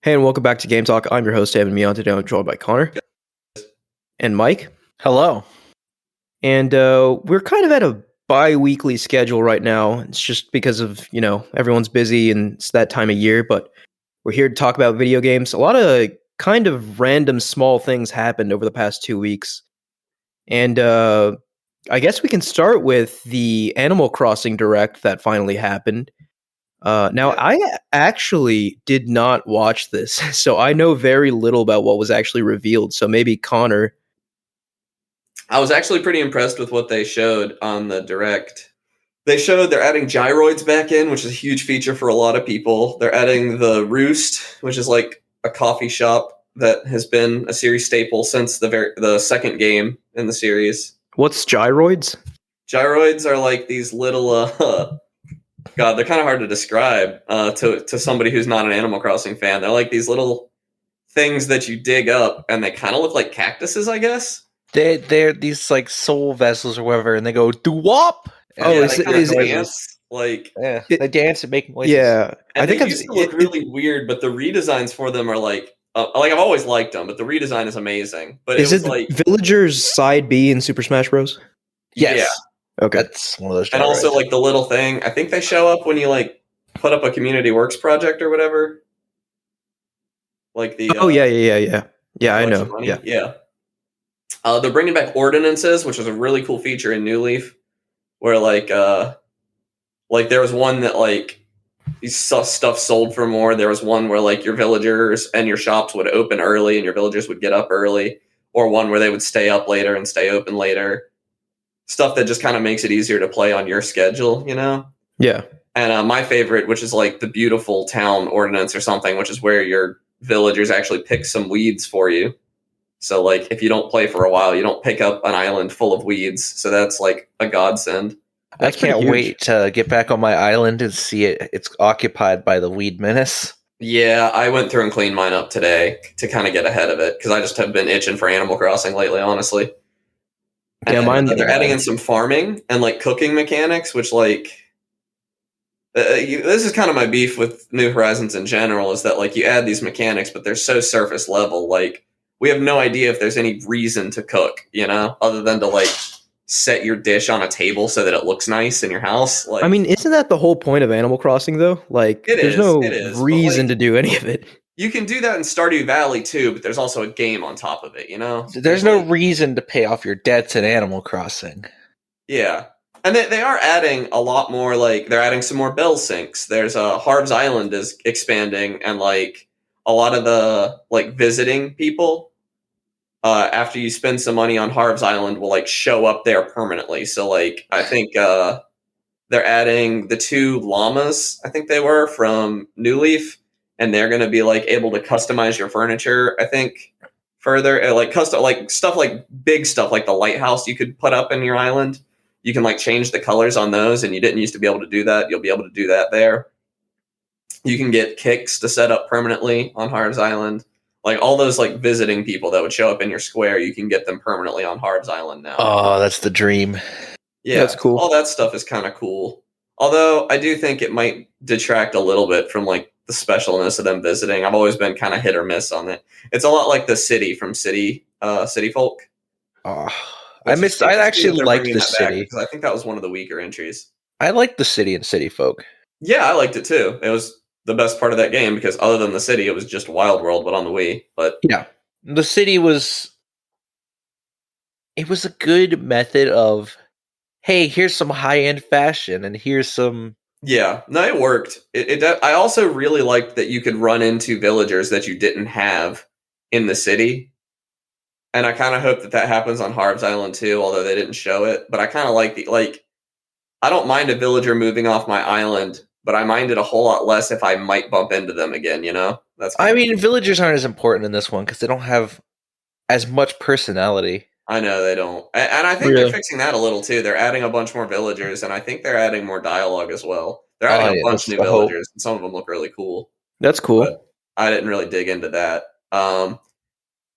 Hey, and welcome back to Game Talk. I'm your host, Evan Mion. Today I'm joined by Connor and Mike. Hello. And we're kind of at a bi-weekly schedule right now. It's just because of, everyone's busy and it's that time of year. But we're here to talk about video games. A lot of kind of random small things happened over the past 2 weeks. And I guess we can start with the Animal Crossing Direct that finally happened. I actually did not watch this, so I know very little about what was actually revealed. So maybe Connor. I was actually pretty impressed with what they showed on the Direct. They're adding gyroids back in, which is a huge feature for a lot of people. They're adding the Roost, which is like a coffee shop that has been a series staple since the second game in the series. What's gyroids? Gyroids are like these little God, they're kind of hard to describe to somebody who's not an Animal Crossing fan. They're like these little things that you dig up, and they kind of look like cactuses, I guess. They're these like soul vessels or whatever, and they go doo-wop. Dance, like they dance and make noises. Yeah, and they used to look really weird, but the redesigns for them are like I've always liked them, but the redesign is amazing. But is it like Villagers Side B in Super Smash Bros? Yes. Yeah. Okay, that's one of those. And also, like the little thing, I think they show up when you like put up a community works project or whatever. Like the yeah, I know. Yeah. They're bringing back ordinances, which is a really cool feature in New Leaf, where like there was one that like stuff sold for more. There was one where like your villagers and your shops would open early and your villagers would get up early, or one where they would stay up later and stay open later. Stuff that just kind of makes it easier to play on your schedule, you know? Yeah. And my favorite, which is like the beautiful town ordinance or something, which is where your villagers actually pick some weeds for you. So like if you don't play for a while, you don't pick up an island full of weeds. So that's like a godsend. I can't wait to get back on my island and see it. It's occupied by the weed menace. Yeah, I went through and cleaned mine up today to kind of get ahead of it because I just have been itching for Animal Crossing lately, honestly. And they're adding in some farming and like cooking mechanics, which like this is kind of my beef with New Horizons in general, is that like you add these mechanics, but they're so surface level. Like we have no idea if there's any reason to cook, you know, other than to like set your dish on a table so that it looks nice in your house. Like, I mean, isn't that the whole point of Animal Crossing though? Like, there's no reason to do any of it. You can do that in Stardew Valley too, but there's also a game on top of it, you know? There's no reason to pay off your debts in Animal Crossing. Yeah. And they are adding a lot more, like, they're adding some more bell sinks. There's Harv's Island is expanding, and, like, a lot of the, like, visiting people, after you spend some money on Harv's Island, will, like, show up there permanently. So, like, I think they're adding the 2 llamas, I think they were, from New Leaf. And they're going to be like able to customize your furniture, I think, further. Like custom, like stuff like big stuff like the lighthouse you could put up in your island. You can like change the colors on those, and you didn't used to be able to do that. You'll be able to do that there. You can get kicks to set up permanently on Harv's Island. Like all those like visiting people that would show up in your square, you can get them permanently on Harv's Island now. Oh, that's the dream. Yeah, that's cool. All that stuff is kind of cool. Although I do think it might detract a little bit from like the specialness of them visiting. I've always been kind of hit or miss on it. It's a lot like the city from City Folk. Oh, I actually liked the city because I think that was one of the weaker entries. I liked the city in City Folk. Yeah, I liked it too. It was the best part of that game because other than the city, it was just Wild World, but on the Wii. But yeah, the city was a good method of, hey, here's some high-end fashion, and here's some. Yeah, no, it worked. I also really liked that you could run into villagers that you didn't have in the city. And I kind of hope that happens on Harv's Island too, although they didn't show it. But I kind of like I don't mind a villager moving off my island, but I mind it a whole lot less if I might bump into them again, you know? Villagers aren't as important in this one because they don't have as much personality. I know they don't. And I think they're fixing that a little too. They're adding a bunch more villagers, and I think they're adding more dialogue as well. They're adding a bunch of new villagers, and some of them look really cool. That's cool. But I didn't really dig into that. And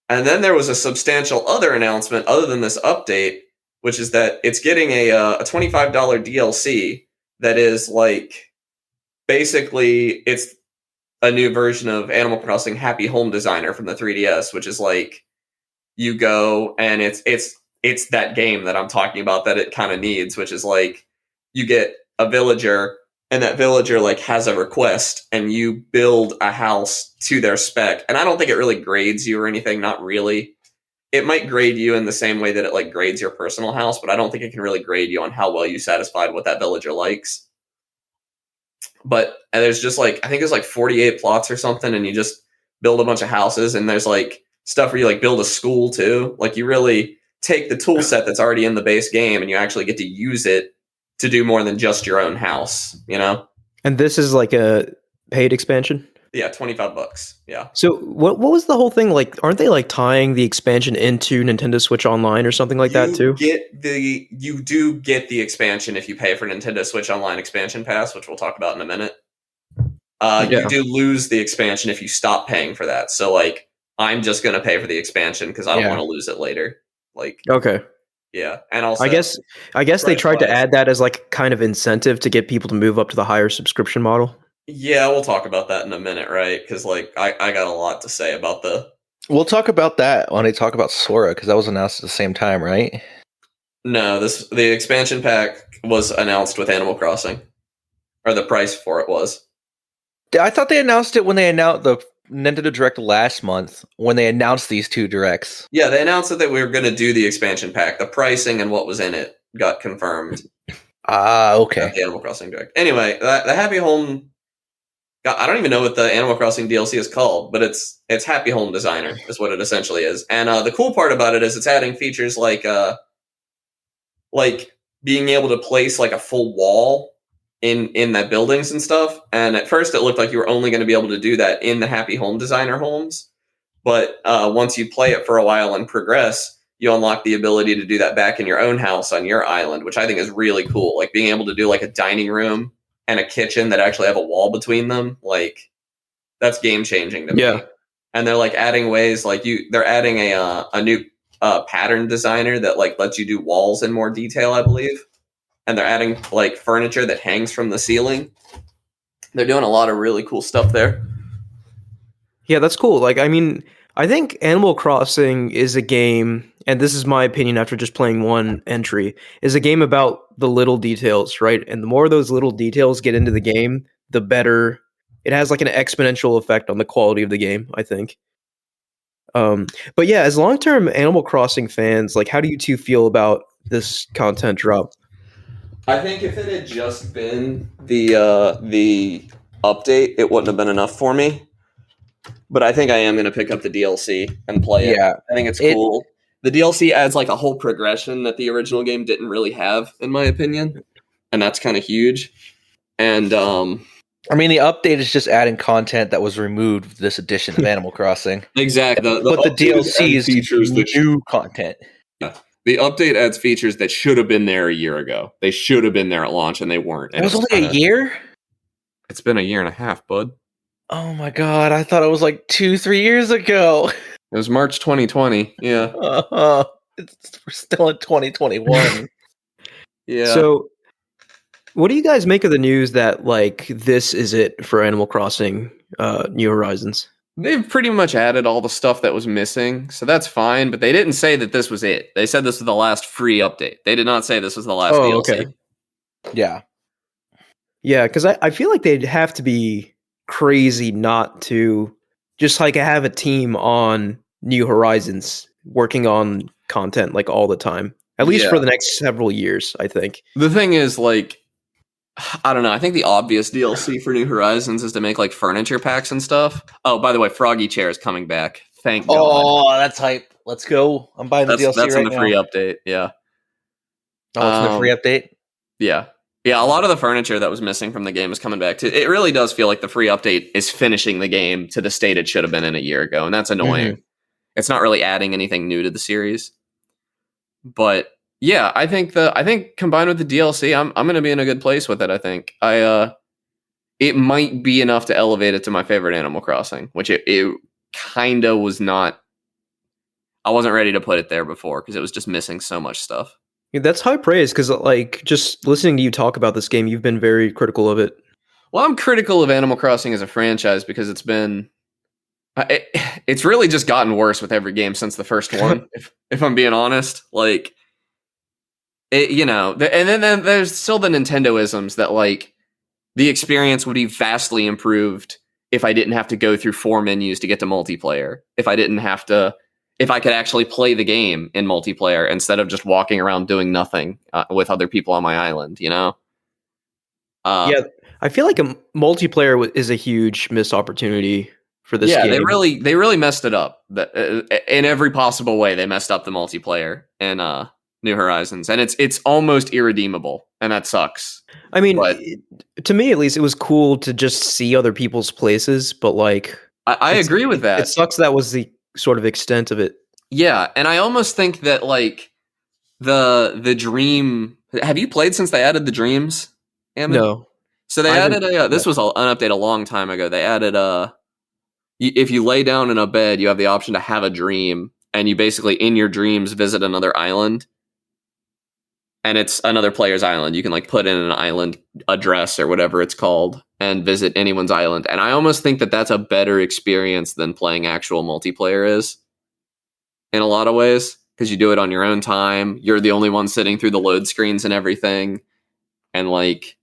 then there was a substantial other announcement other than this update, which is that it's getting a $25 DLC that is like, basically, it's a new version of Animal Crossing Happy Home Designer from the 3DS, which is like you go and it's that game that I'm talking about that it kind of needs, which is like you get a villager and that villager like has a request and you build a house to their spec. And I don't think it really grades you or anything, not really. It might grade you in the same way that it like grades your personal house, but I don't think it can really grade you on how well you satisfied what that villager likes. But there's just like, I think there's like 48 plots or something, and you just build a bunch of houses, and there's like stuff where you like build a school too. Like you really take the tool set that's already in the base game and you actually get to use it to do more than just your own house, you know? And this is like a paid expansion? Yeah, $25. Yeah. So what was the whole thing like? Aren't they like tying the expansion into Nintendo Switch Online or something like that too? You do get the expansion if you pay for Nintendo Switch Online expansion pass, which we'll talk about in a minute. You do lose the expansion if you stop paying for that. So like, I'm just going to pay for the expansion because I don't want to lose it later. Like, okay. Yeah. And also, I guess they tried to add that as like kind of incentive to get people to move up to the higher subscription model. Yeah, we'll talk about that in a minute, right? Because like I got a lot to say about the. We'll talk about that when I talk about Sora, because that was announced at the same time, right? No, the expansion pack was announced with Animal Crossing, or the price for it was. I thought they announced it when they announced the Nintendo Direct last month, when they announced these two directs. Yeah, they announced that we were going to do the expansion pack. The pricing and what was in it got confirmed. Okay. At the Animal Crossing Direct. Anyway, the Happy Home. I don't even know what the Animal Crossing DLC is called, but it's Happy Home Designer is what it essentially is. And the cool part about it is it's adding features like being able to place like a full wall in that buildings and stuff. And at first it looked like you were only going to be able to do that in the Happy Home Designer homes. But once you play it for a while and progress, you unlock the ability to do that back in your own house on your island, which I think is really cool. Like being able to do like a dining room and a kitchen that actually have a wall between them, like that's game changing to me. And they're like adding ways, like they're adding a new pattern designer that like lets you do walls in more detail, I believe. And they're adding like furniture that hangs from the ceiling. They're doing a lot of really cool stuff there. Yeah, that's cool. Like, I mean, I think Animal Crossing is a game, and this is my opinion after just playing one entry, is a game about the little details, right? And the more those little details get into the game, the better. It has like an exponential effect on the quality of the game, I think. But yeah, as long-term Animal Crossing fans, like, how do you two feel about this content drop? I think if it had just been the update, it wouldn't have been enough for me. But I think I am going to pick up the DLC and play it. Yeah, I think it's cool. The DLC adds like a whole progression that the original game didn't really have, in my opinion. And that's kind of huge. And I mean, the update is just adding content that was removed with this edition of Animal Crossing. Exactly. But the DLC is features new content. Yeah. The update adds features that should have been there a year ago. They should have been there at launch, and they weren't. It was only a year? It's been a year and a half, bud. Oh my god, I thought it was like 2-3 years ago. It was March 2020, yeah. We're still in 2021. Yeah. So, what do you guys make of the news that, like, this is it for Animal Crossing New Horizons? They've pretty much added all the stuff that was missing, so that's fine, but they didn't say that this was it. They said this was the last free update. They did not say this was the last DLC. Okay. Yeah. Yeah, because I feel like they'd have to be crazy not to just, like, have a team on New Horizons working on content, like, all the time. At least for the next several years, I think. The thing is, like, I don't know. I think the obvious DLC for New Horizons is to make like furniture packs and stuff. Oh, by the way, Froggy Chair is coming back. Thank God. Oh, that's hype. Let's go. I'm buying the DLC that's right in the now. free update. Yeah. Oh, it's in the free update? Yeah. Yeah, a lot of the furniture that was missing from the game is coming back too. It really does feel like the free update is finishing the game to the state it should have been in a year ago, and that's annoying. Mm-hmm. It's not really adding anything new to the series. But yeah, I think combined with the DLC, I'm going to be in a good place with it. I think it might be enough to elevate it to my favorite Animal Crossing, which it kind of was not. I wasn't ready to put it there before because it was just missing so much stuff. Yeah, that's high praise because, like, just listening to you talk about this game, you've been very critical of it. Well, I'm critical of Animal Crossing as a franchise because it's really just gotten worse with every game since the first one. if I'm being honest, like and then there's still the Nintendo-isms that like the experience would be vastly improved if I didn't have to go through 4 menus to get to multiplayer. If I could actually play the game in multiplayer instead of just walking around doing nothing with other people on my island, Yeah, I feel like a multiplayer is a huge missed opportunity for this game. they really messed it up. In every possible way, they messed up the multiplayer in New Horizons, and it's almost irredeemable, and that sucks. I mean, But to me at least, it was cool to just see other people's places, but like, I agree with that. It sucks that was the sort of extent of it. Yeah, and I almost think that like the dream. Have you played since they added the dreams? Ammon? No. So they added this was an update a long time ago. They added if you lay down in a bed, you have the option to have a dream, and you basically in your dreams visit another island. And it's another player's island. You can like put in an island address or whatever it's called and visit anyone's island. And I almost think that that's a better experience than playing actual multiplayer is in a lot of ways, because you do it on your own time. You're the only one sitting through the load screens and everything. And like,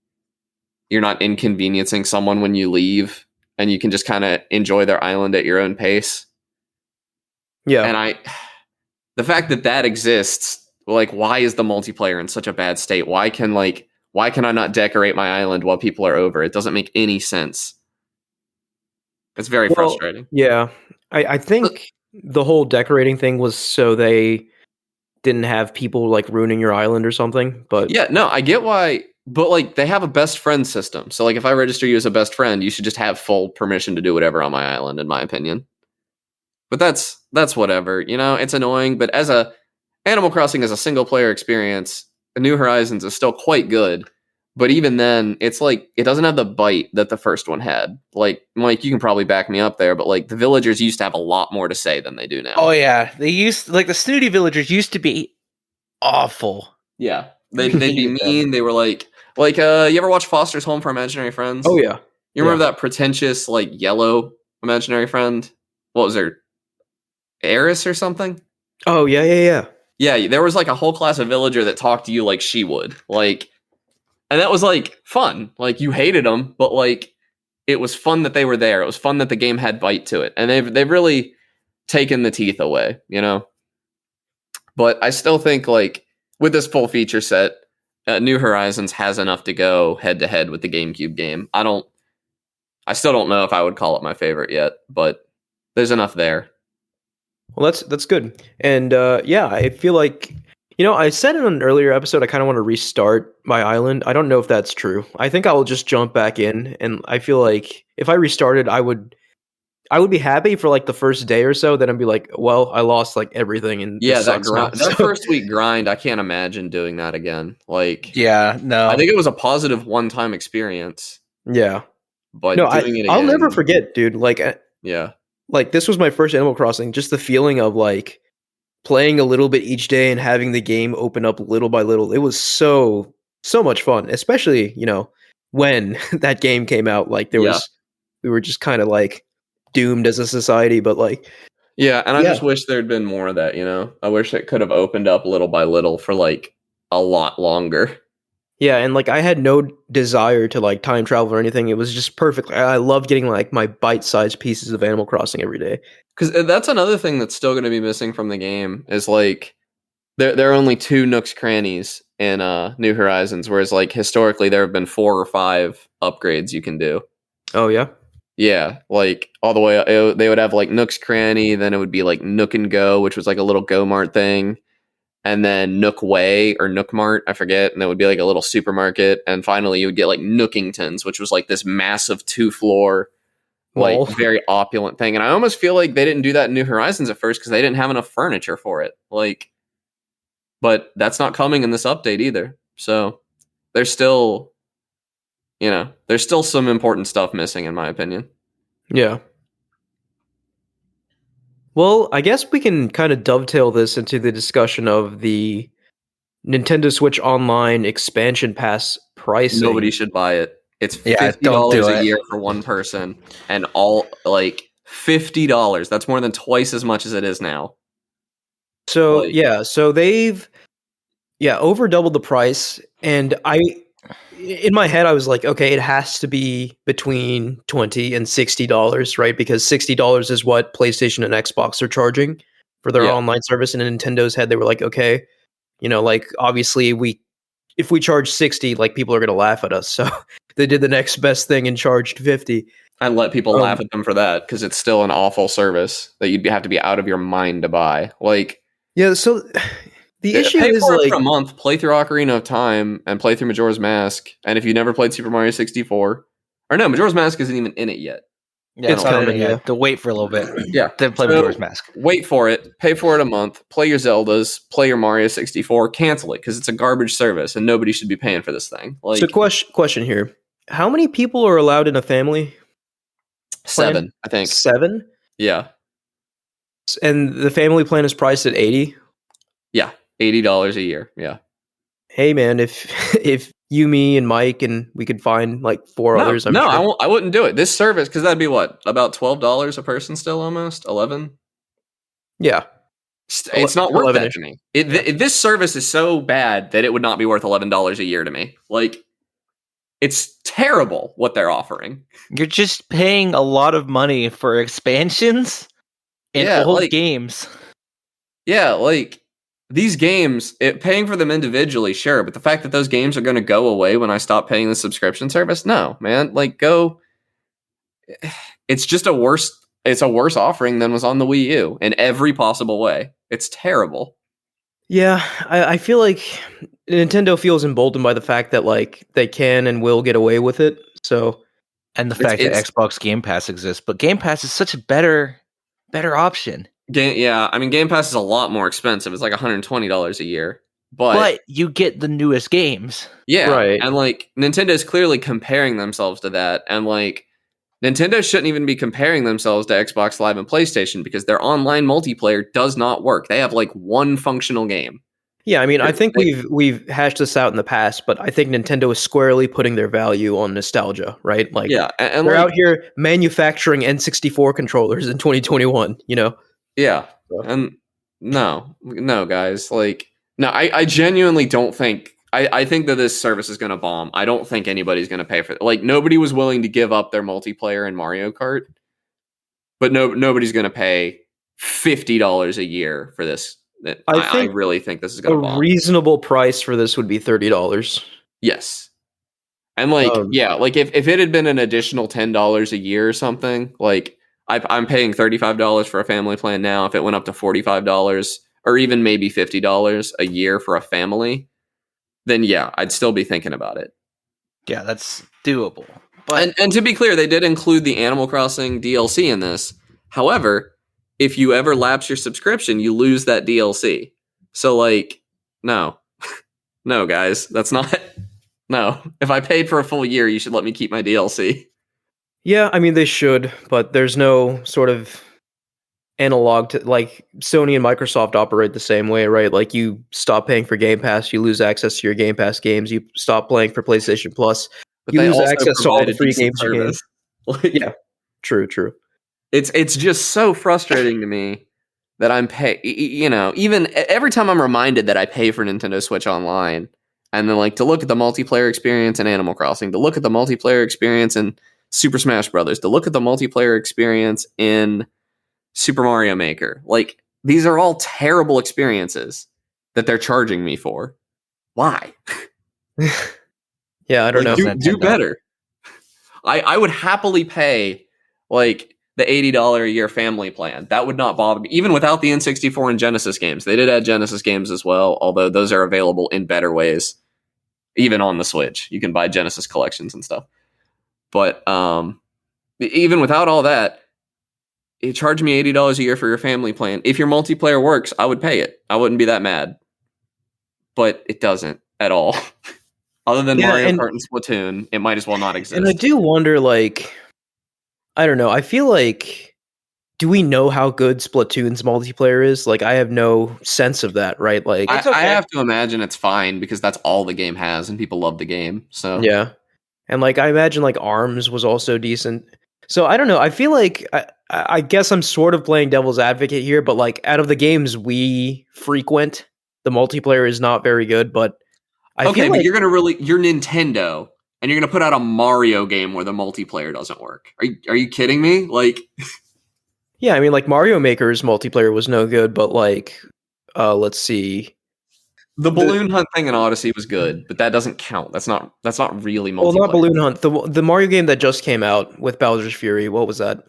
you're not inconveniencing someone when you leave, and you can just kind of enjoy their island at your own pace. Yeah. And the fact that exists, like, why is the multiplayer in such a bad state? Why can I not decorate my island while people are over? It doesn't make any sense. It's very frustrating. Yeah. I think the whole decorating thing was so they didn't have people like ruining your island or something. But yeah, no, I get why. But like, they have a best friend system. So like, if I register you as a best friend, you should just have full permission to do whatever on my island, in my opinion. But that's whatever. It's annoying. But as Animal Crossing as a single player experience, New Horizons is still quite good. But even then, it's like, it doesn't have the bite that the first one had. Like, Mike, you can probably back me up there, but like, the villagers used to have a lot more to say than they do now. Oh yeah, the snooty villagers used to be awful. Yeah, they'd be mean. They were like you ever watch Foster's Home for Imaginary Friends? Oh yeah. You remember that pretentious like yellow imaginary friend? What was her? Eris or something? Oh yeah. Yeah, there was like a whole class of villager that talked to you like she would. Like, and that was like fun. Like, you hated them, but like, it was fun that they were there. It was fun that the game had bite to it. And they've really taken the teeth away, But I still think like, with this full feature set, New Horizons has enough to go head to head with the GameCube game. I still don't know if I would call it my favorite yet, but there's enough there. Well, that's good. And yeah, I feel like, I said in an earlier episode, I kind of want to restart my island. I don't know if that's true. I think I will just jump back in, and I feel like if I restarted, I would be happy for like the first day or so. Then I'd be like, well, I lost like everything. And that first week grind, I can't imagine doing that again. Like, yeah, no, I think it was a positive one-time experience. Yeah, but no, doing it again, I'll never forget, dude. Like, yeah. Like, this was my first Animal Crossing. Just the feeling of like playing a little bit each day and having the game open up little by little. It was so much fun, especially, when that game came out. Like, we were just kind of like doomed as a society, but like, yeah. And I just wish there'd been more of that, I wish it could have opened up little by little for like a lot longer. Yeah, and like, I had no desire to like time travel or anything. It was just perfect. I love getting like my bite-sized pieces of Animal Crossing every day. Because that's another thing that's still going to be missing from the game is like, there are only 2 Nooks Crannies in New Horizons, whereas like historically there have been 4 or 5 upgrades you can do. Oh yeah? Yeah, like all the way, they would have like Nook's Cranny, then it would be like Nook and Go, which was like a little Go Mart thing. And then Nook Way or Nook Mart, I forget, and that would be like a little supermarket. And finally, you would get like Nookingtons, which was like this massive 2-floor, like very opulent thing. And I almost feel like they didn't do that in New Horizons at first because they didn't have enough furniture for it. Like, but that's not coming in this update either. So there's still, there's still some important stuff missing, in my opinion. Yeah. Well, I guess we can kind of dovetail this into the discussion of the Nintendo Switch Online expansion pass pricing. Nobody should buy it. It's Yeah, $50 don't do a it. year for one person, and all like $50. That's more than twice as much as it is now. So Like, so they've over doubled the price, and in my head I was like, okay, it has to be between $20 and $60, right? Because $60 is what PlayStation and Xbox are charging for their Yeah. online service. And in Nintendo's head, they were like, okay, like obviously if we charge 60, like people are gonna laugh at us. So they did the next best thing and charged 50. and let people laugh at them for that because it's still an awful service that you'd have to be out of your mind to buy. Like, Yeah, so the issue pay is for it like for a month, play through Ocarina of Time, and play through Majora's Mask. And if you never played Super Mario 64, or no, Majora's Mask isn't even in it yet. Yeah, It's not coming, yet. yeah. To wait for a little bit. Yeah. Then play So, Majora's Mask. Wait for it, pay for it a month, play your Zeldas, play your Mario 64, cancel it because it's a garbage service and nobody should be paying for this thing. Like, so question here. How many people are allowed in a family? 7, I think. 7? Yeah. And the family plan is priced at 80? Yeah. $80 a year. Yeah. Hey man, if you, me, and Mike, and we could find like 4 others, I'm no, sure. I wouldn't do it. This service, because that'd be what? About $12 a person still almost? 11? Yeah. It's not worth that 11-ish. to me. This service is so bad that it would not be worth $11 a year to me. Like, it's terrible what they're offering. You're just paying a lot of money for expansions and old games. Yeah, like, these games, paying for them individually, sure, but the fact that those games are going to go away when I stop paying the subscription service, no, man. Like, it's just a worse offering than was on the Wii U in every possible way. It's terrible. Yeah, I feel like Nintendo feels emboldened by the fact that like they can and will get away with it. So, and the fact that Xbox Game Pass exists, but Game Pass is such a better option. Game Pass is a lot more expensive. It's like $120 a year. But you get the newest games. Yeah. Right. And like Nintendo is clearly comparing themselves to that. And like Nintendo shouldn't even be comparing themselves to Xbox Live and PlayStation because their online multiplayer does not work. They have like one functional game. Yeah, I mean, I think we've hashed this out in the past, but I think Nintendo is squarely putting their value on nostalgia, right? Like, yeah, and they're like, out here manufacturing N64 controllers in 2021. Yeah, and no, guys, like, no, I genuinely don't think. I think that this service is going to bomb. I don't think anybody's going to pay for it. Like, nobody was willing to give up their multiplayer in Mario Kart, but nobody's going to pay $50 a year for this. I really think this is going to bomb. A reasonable price for this would be $30. Yes. And like, like if it had been an additional $10 a year or something, like I'm paying $35 for a family plan now. If it went up to $45 or even maybe $50 a year for a family, then yeah, I'd still be thinking about it. Yeah, that's doable. But and to be clear, they did include the Animal Crossing DLC in this. However, if you ever lapse your subscription, you lose that DLC. So like, no, no, guys, that's not. No, if I paid for a full year, you should let me keep my DLC. Yeah, I mean, they should, but there's no sort of analog to, like, Sony and Microsoft operate the same way, right? Like, you stop paying for Game Pass, you lose access to your Game Pass games. You stop playing for PlayStation Plus, but you they lose also access to all provide the a free decent games you can. service. Like, Yeah, true. It's just so frustrating to me that I'm even every time I'm reminded that I pay for Nintendo Switch Online, and then like to look at the multiplayer experience in Animal Crossing, to look at the multiplayer experience in Super Smash Brothers, to look at the multiplayer experience in Super Mario Maker. Like, these are all terrible experiences that they're charging me for. Why? Yeah, I don't know. Do better. I would happily pay like the $80 a year family plan. That would not bother me, even without the N64 and Genesis games. They did add Genesis games as well, although those are available in better ways. Even on the Switch, you can buy Genesis collections and stuff. But even without all that, it charged me $80 a year for your family plan. If your multiplayer works, I would pay it. I wouldn't be that mad. But it doesn't at all. Other than Mario Kart and Splatoon, it might as well not exist. And I do wonder, like, I don't know. I feel like, do we know how good Splatoon's multiplayer is? Like, I have no sense of that, right? Like, I have to imagine it's fine because that's all the game has, and people love the game. So yeah, And like I imagine like Arms was also decent. So I don't know. I feel like I guess I'm sort of playing devil's advocate here, but like out of the games we frequent, the multiplayer is not very good. But I Okay, feel but like you're Nintendo, and you're gonna put out a Mario game where the multiplayer doesn't work. Are you kidding me? Like, yeah, I mean like Mario Maker's multiplayer was no good, but like let's see. the balloon hunt thing in Odyssey was good, but that doesn't count. That's not really multiplayer. Well, not Balloon Hunt. The Mario game that just came out with Bowser's Fury. What was that?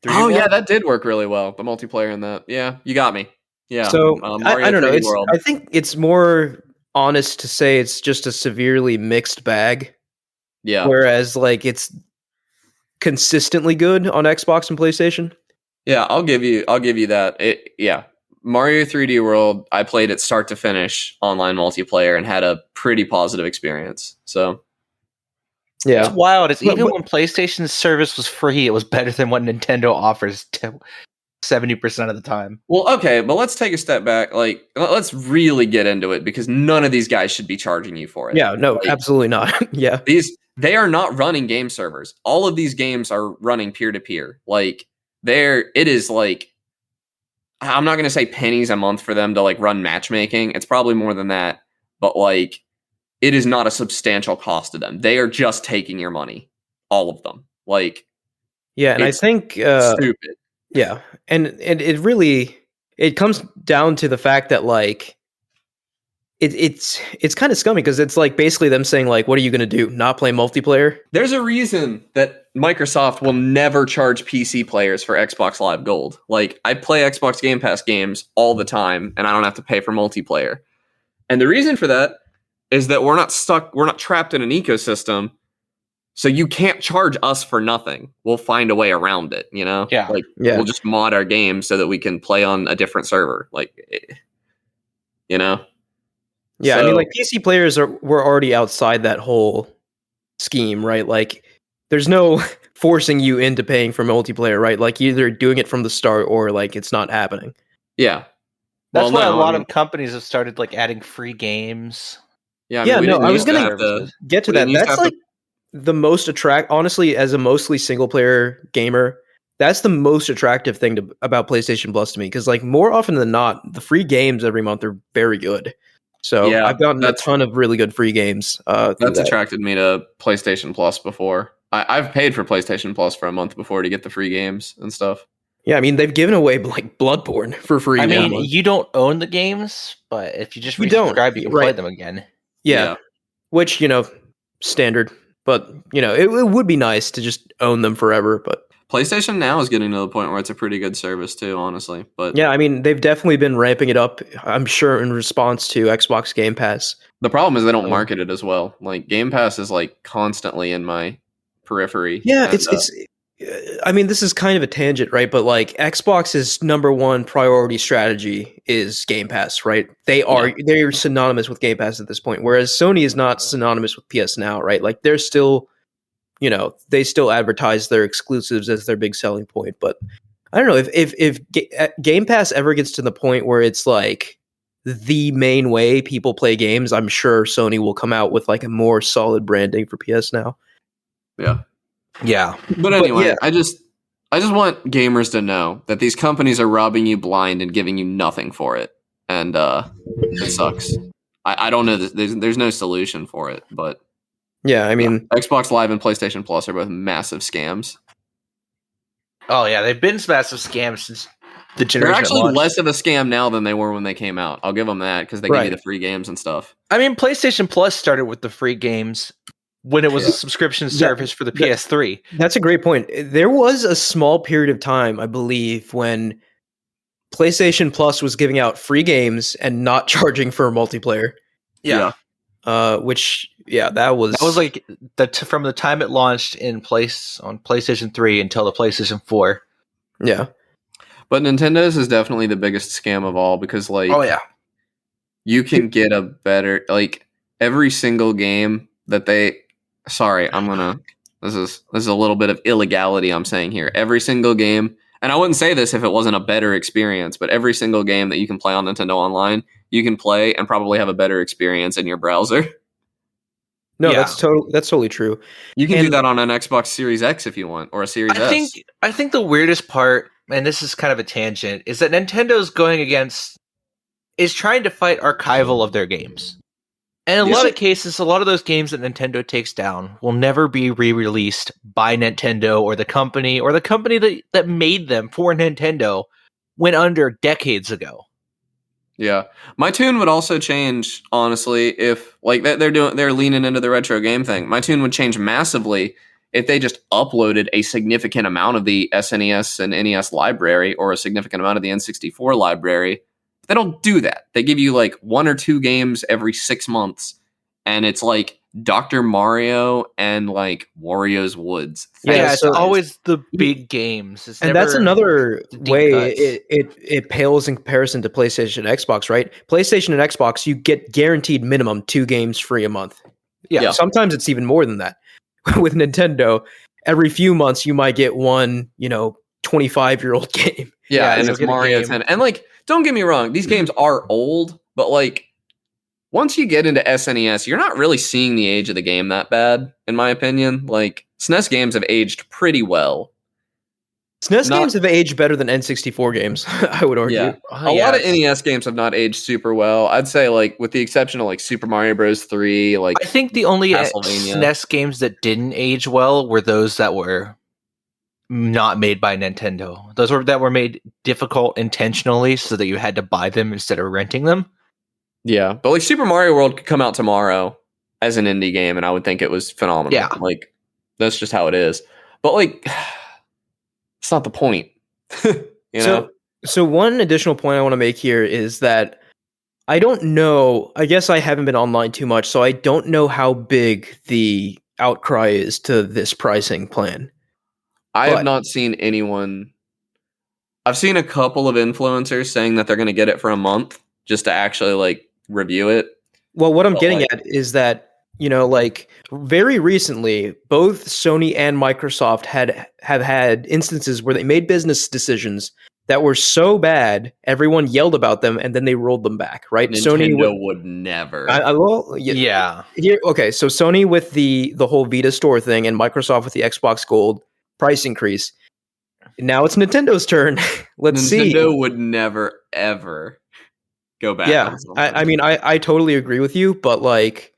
Oh yeah, that did work really well. The multiplayer in that. Yeah, you got me. Yeah. So Mario I don't know. 3D World. I think it's more honest to say it's just a severely mixed bag. Yeah. Whereas like it's consistently good on Xbox and PlayStation. Yeah, I'll give you that. Mario 3D World, I played it start to finish online multiplayer and had a pretty positive experience. So Yeah. It's wild. It's But- even but- when PlayStation's service was free, it was better than what Nintendo offers 70% of the time. well, okay, but let's take a step back. Like, let's really get into it because none of these guys should be charging you for it. Yeah, no, Like, absolutely not. Yeah. they are not running game servers. All of these games are running peer to peer. Like, it is like, I'm not going to say pennies a month for them to like run matchmaking. It's probably more than that, but like, it is not a substantial cost to them. They are just taking your money, all of them. Like, Yeah, and I It's think stupid. yeah. And it really it comes down to the fact that like it's kind of scummy because it's like basically them saying like, what are you going to do? Not play multiplayer? There's a reason that Microsoft will never charge PC players for Xbox Live Gold. Like, I play Xbox Game Pass games all the time, and I don't have to pay for multiplayer. And the reason for that is that we're not trapped in an ecosystem, so you can't charge us for nothing. We'll find a way around it, you know? Yeah. Like, Yeah. we'll just mod our game so that we can play on a different server. Like, you know? Yeah, I mean So- like PC players were already outside that whole scheme, right? Like there's no forcing you into paying for multiplayer, right? Like you're either doing it from the start or like it's not happening. Yeah. That's Well, why no, a lot I mean- of companies have started like adding free games. Yeah, Yeah, we no, didn't I used was to gonna have to- Get to We that. didn't used to That's have like the most honestly, as a mostly single player gamer, that's the most attractive thing about PlayStation Plus to me because like more often than not, the free games every month are very good. So Yeah, I've gotten a that's- ton of really good free games. Through That's that. attracted me to PlayStation Plus before. I've paid for PlayStation Plus for a month before to get the free games and stuff. Yeah, I mean they've given away like Bloodborne for free. I now. mean, you don't own the games, but if you just You don't, resubscribe, you can play right. them again. yeah, which standard, but it would be nice to just own them forever. But PlayStation Now is getting to the point where it's a pretty good service too, honestly. But yeah, I mean they've definitely been ramping it up. I'm sure in response to Xbox Game Pass. the problem is they don't market it as well. Like, Game Pass is like constantly in my periphery. Yeah, and, it's. I mean, this is kind of a tangent, right? But like Xbox's number one priority strategy is Game Pass, right? They're synonymous with Game Pass at this point, whereas Sony is not synonymous with PS Now, right? Like they're still, they still advertise their exclusives as their big selling point. But I don't know if Game Pass ever gets to the point where it's like the main way people play games, I'm sure Sony will come out with like a more solid branding for PS Now. yeah. Yeah. But anyway, yeah. I just want gamers to know that these companies are robbing you blind and giving you nothing for it, and it sucks. I don't know. There's no solution for it, but Yeah, I mean, Xbox Live and PlayStation Plus are both massive scams. Oh yeah, they've been massive scams since the They're generation. actually launched. less of a scam now than they were when they came out. I'll give them that because they give Right. you the free games and stuff. I mean, PlayStation Plus started with the free games when it was a subscription service for the PS3. that's a great point. There was a small period of time, I believe, when PlayStation Plus was giving out free games and not charging for multiplayer. Yeah. Which that was Like from the time it launched on PlayStation 3 until the PlayStation 4. yeah. But Nintendo's is definitely the biggest scam of all because you can get a better every single game that they this is a little bit of illegality I'm saying here. Every single game, and I wouldn't say this if it wasn't a better experience, but every single game that you can play on Nintendo Online, you can play and probably have a better experience in your browser. No, Yeah. that's totally true. You can do And- that on an Xbox Series X if you want, or a Series S. I think the weirdest part, and this is kind of a tangent, is that Nintendo's is trying to fight archival of their games. And in a lot of cases, a lot of those games that Nintendo takes down will never be re-released by Nintendo or the company that made them for Nintendo went under decades ago. Yeah, my tune would also change, honestly, if like they're leaning into the retro game thing. My tune would change massively if they just uploaded a significant amount of the SNES and NES library or a significant amount of the N64 library. They don't do that. They give you like 1 or 2 games every 6 months, and it's like Dr. Mario and like Wario's Woods. Yeah, it's always the big games. It's and never that's another the deep way cuts. it pales in comparison to PlayStation and Xbox, right? PlayStation and Xbox, you get guaranteed minimum 2 games free a month. Yeah. Sometimes it's even more than that. With Nintendo, every few months you might get one, 25-year-old game. Yeah, and you'll it's get a Mario game. 10. And like, don't get me wrong, these games are old, but like once you get into SNES, you're not really seeing the age of the game that bad, in my opinion. Like, SNES games have aged pretty well. SNES games have aged better than N64 games, I would argue. Yeah. A lot of NES games have not aged super well. I'd say, like, with the exception of like Super Mario Bros. 3, like I think the only Castlevania. SNES games that didn't age well were those that were not made by Nintendo. Those that were made difficult intentionally so that you had to buy them instead of renting them. Yeah, but like Super Mario World could come out tomorrow as an indie game, and I would think it was phenomenal. Yeah. Like, that's just how it is. But like, it's not the point. you know? So one additional point I want to make here is that I don't know, I guess I haven't been online too much, so I don't know how big the outcry is to this pricing plan. I have not seen anyone. I've seen a couple of influencers saying that they're going to get it for a month just to actually like review it. Well, what I'm getting at is that, like very recently, both Sony and Microsoft have had instances where they made business decisions that were so bad, everyone yelled about them, and then they rolled them back. Right? Nintendo would never. Yeah. Okay, so Sony with the whole Vita store thing, and Microsoft with the Xbox Gold price increase. Now it's Nintendo's turn. Let's see. Nintendo would never ever go back. Yeah, I mean, I totally agree with you, but like,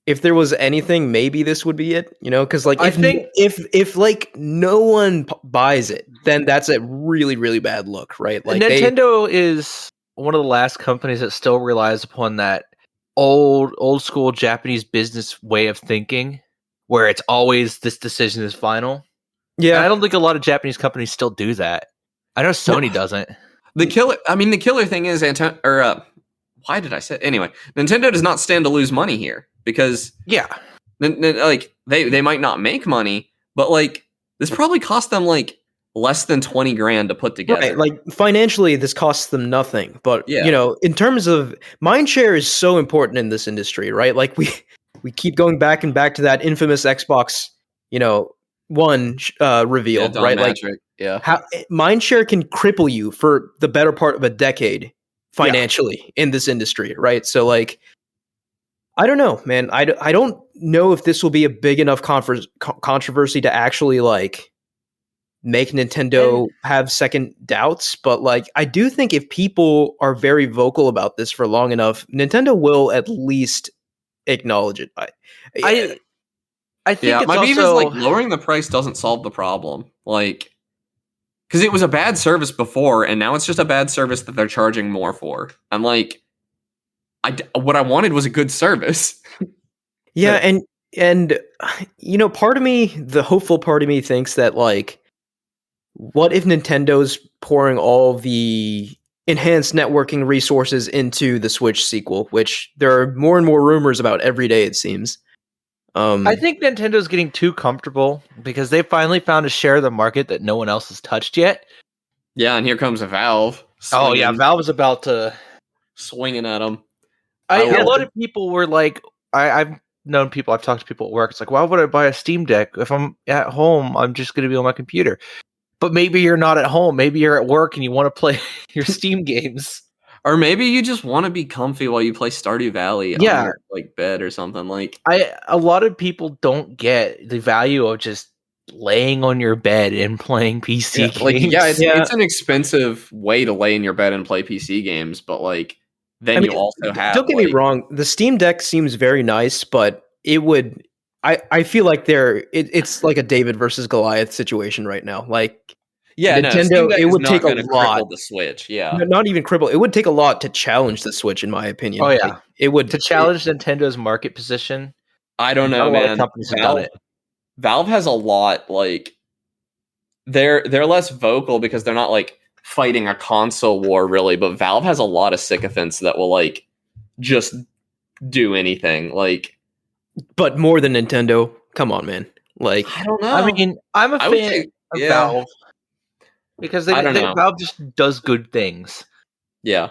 if there was anything, maybe this would be it. Because like, if like no one buys it, then that's a really, really bad look, right? Like, Nintendo is one of the last companies that still relies upon that old school Japanese business way of thinking, where it's always this decision is final. Yeah, and I don't think a lot of Japanese companies still do that. I know Sony doesn't. The killer thing is, why did I say anyway? Nintendo does not stand to lose money here because like they might not make money, but like this probably cost them like less than $20,000 to put together. Right, like financially, this costs them nothing. But in terms of mindshare, is so important in this industry, right? Like we keep going back to that infamous Xbox, One reveal, right? Matrick, like how mindshare can cripple you for the better part of a decade financially in this industry, right? So like, I don't know, man. I don't know if this will be a big enough controversy to actually like make Nintendo have second doubts, but like I do think if people are very vocal about this for long enough, Nintendo will at least acknowledge it. I think it's my beef is also like lowering the price doesn't solve the problem. Like, because it was a bad service before, and now it's just a bad service that they're charging more for. I'm like, what I wanted was a good service. Yeah, and part of me, the hopeful part of me, thinks that like, what if Nintendo's pouring all the enhanced networking resources into the Switch sequel, which there are more and more rumors about every day, it seems. I think Nintendo's getting too comfortable because they finally found a share of the market that no one else has touched yet. Yeah, and here comes a Valve. Oh yeah, Valve is about to swinging at them. A lot of people were like, I've known people, I've talked to people at work. It's like, why would I buy a Steam Deck if I'm at home? I'm just going to be on my computer. But maybe you're not at home. Maybe you're at work and you want to play your Steam games. Or maybe you just want to be comfy while you play Stardew Valley on Yeah. your like bed or something. Like A lot of people don't get the value of just laying on your bed and playing PC games. It's an expensive way to lay in your bed and play PC games, but like then you also have. Don't get me wrong. The Steam Deck seems very nice, but it would. I feel like it's like a David versus Goliath situation right now. Like Nintendo, it would take a lot. The Switch, not even cripple. It would take a lot to challenge the Switch, in my opinion. Oh yeah, like, it would to challenge Nintendo's market position. I don't know, man. A lot of companies have done it. Valve has a lot. Like they're less vocal because they're not like fighting a console war really, but Valve has a lot of sycophants that will like just do anything. Like, but more than Nintendo. Come on, man. Like, I don't know. I mean, I'm a fan of Valve because Valve just does good things. Yeah.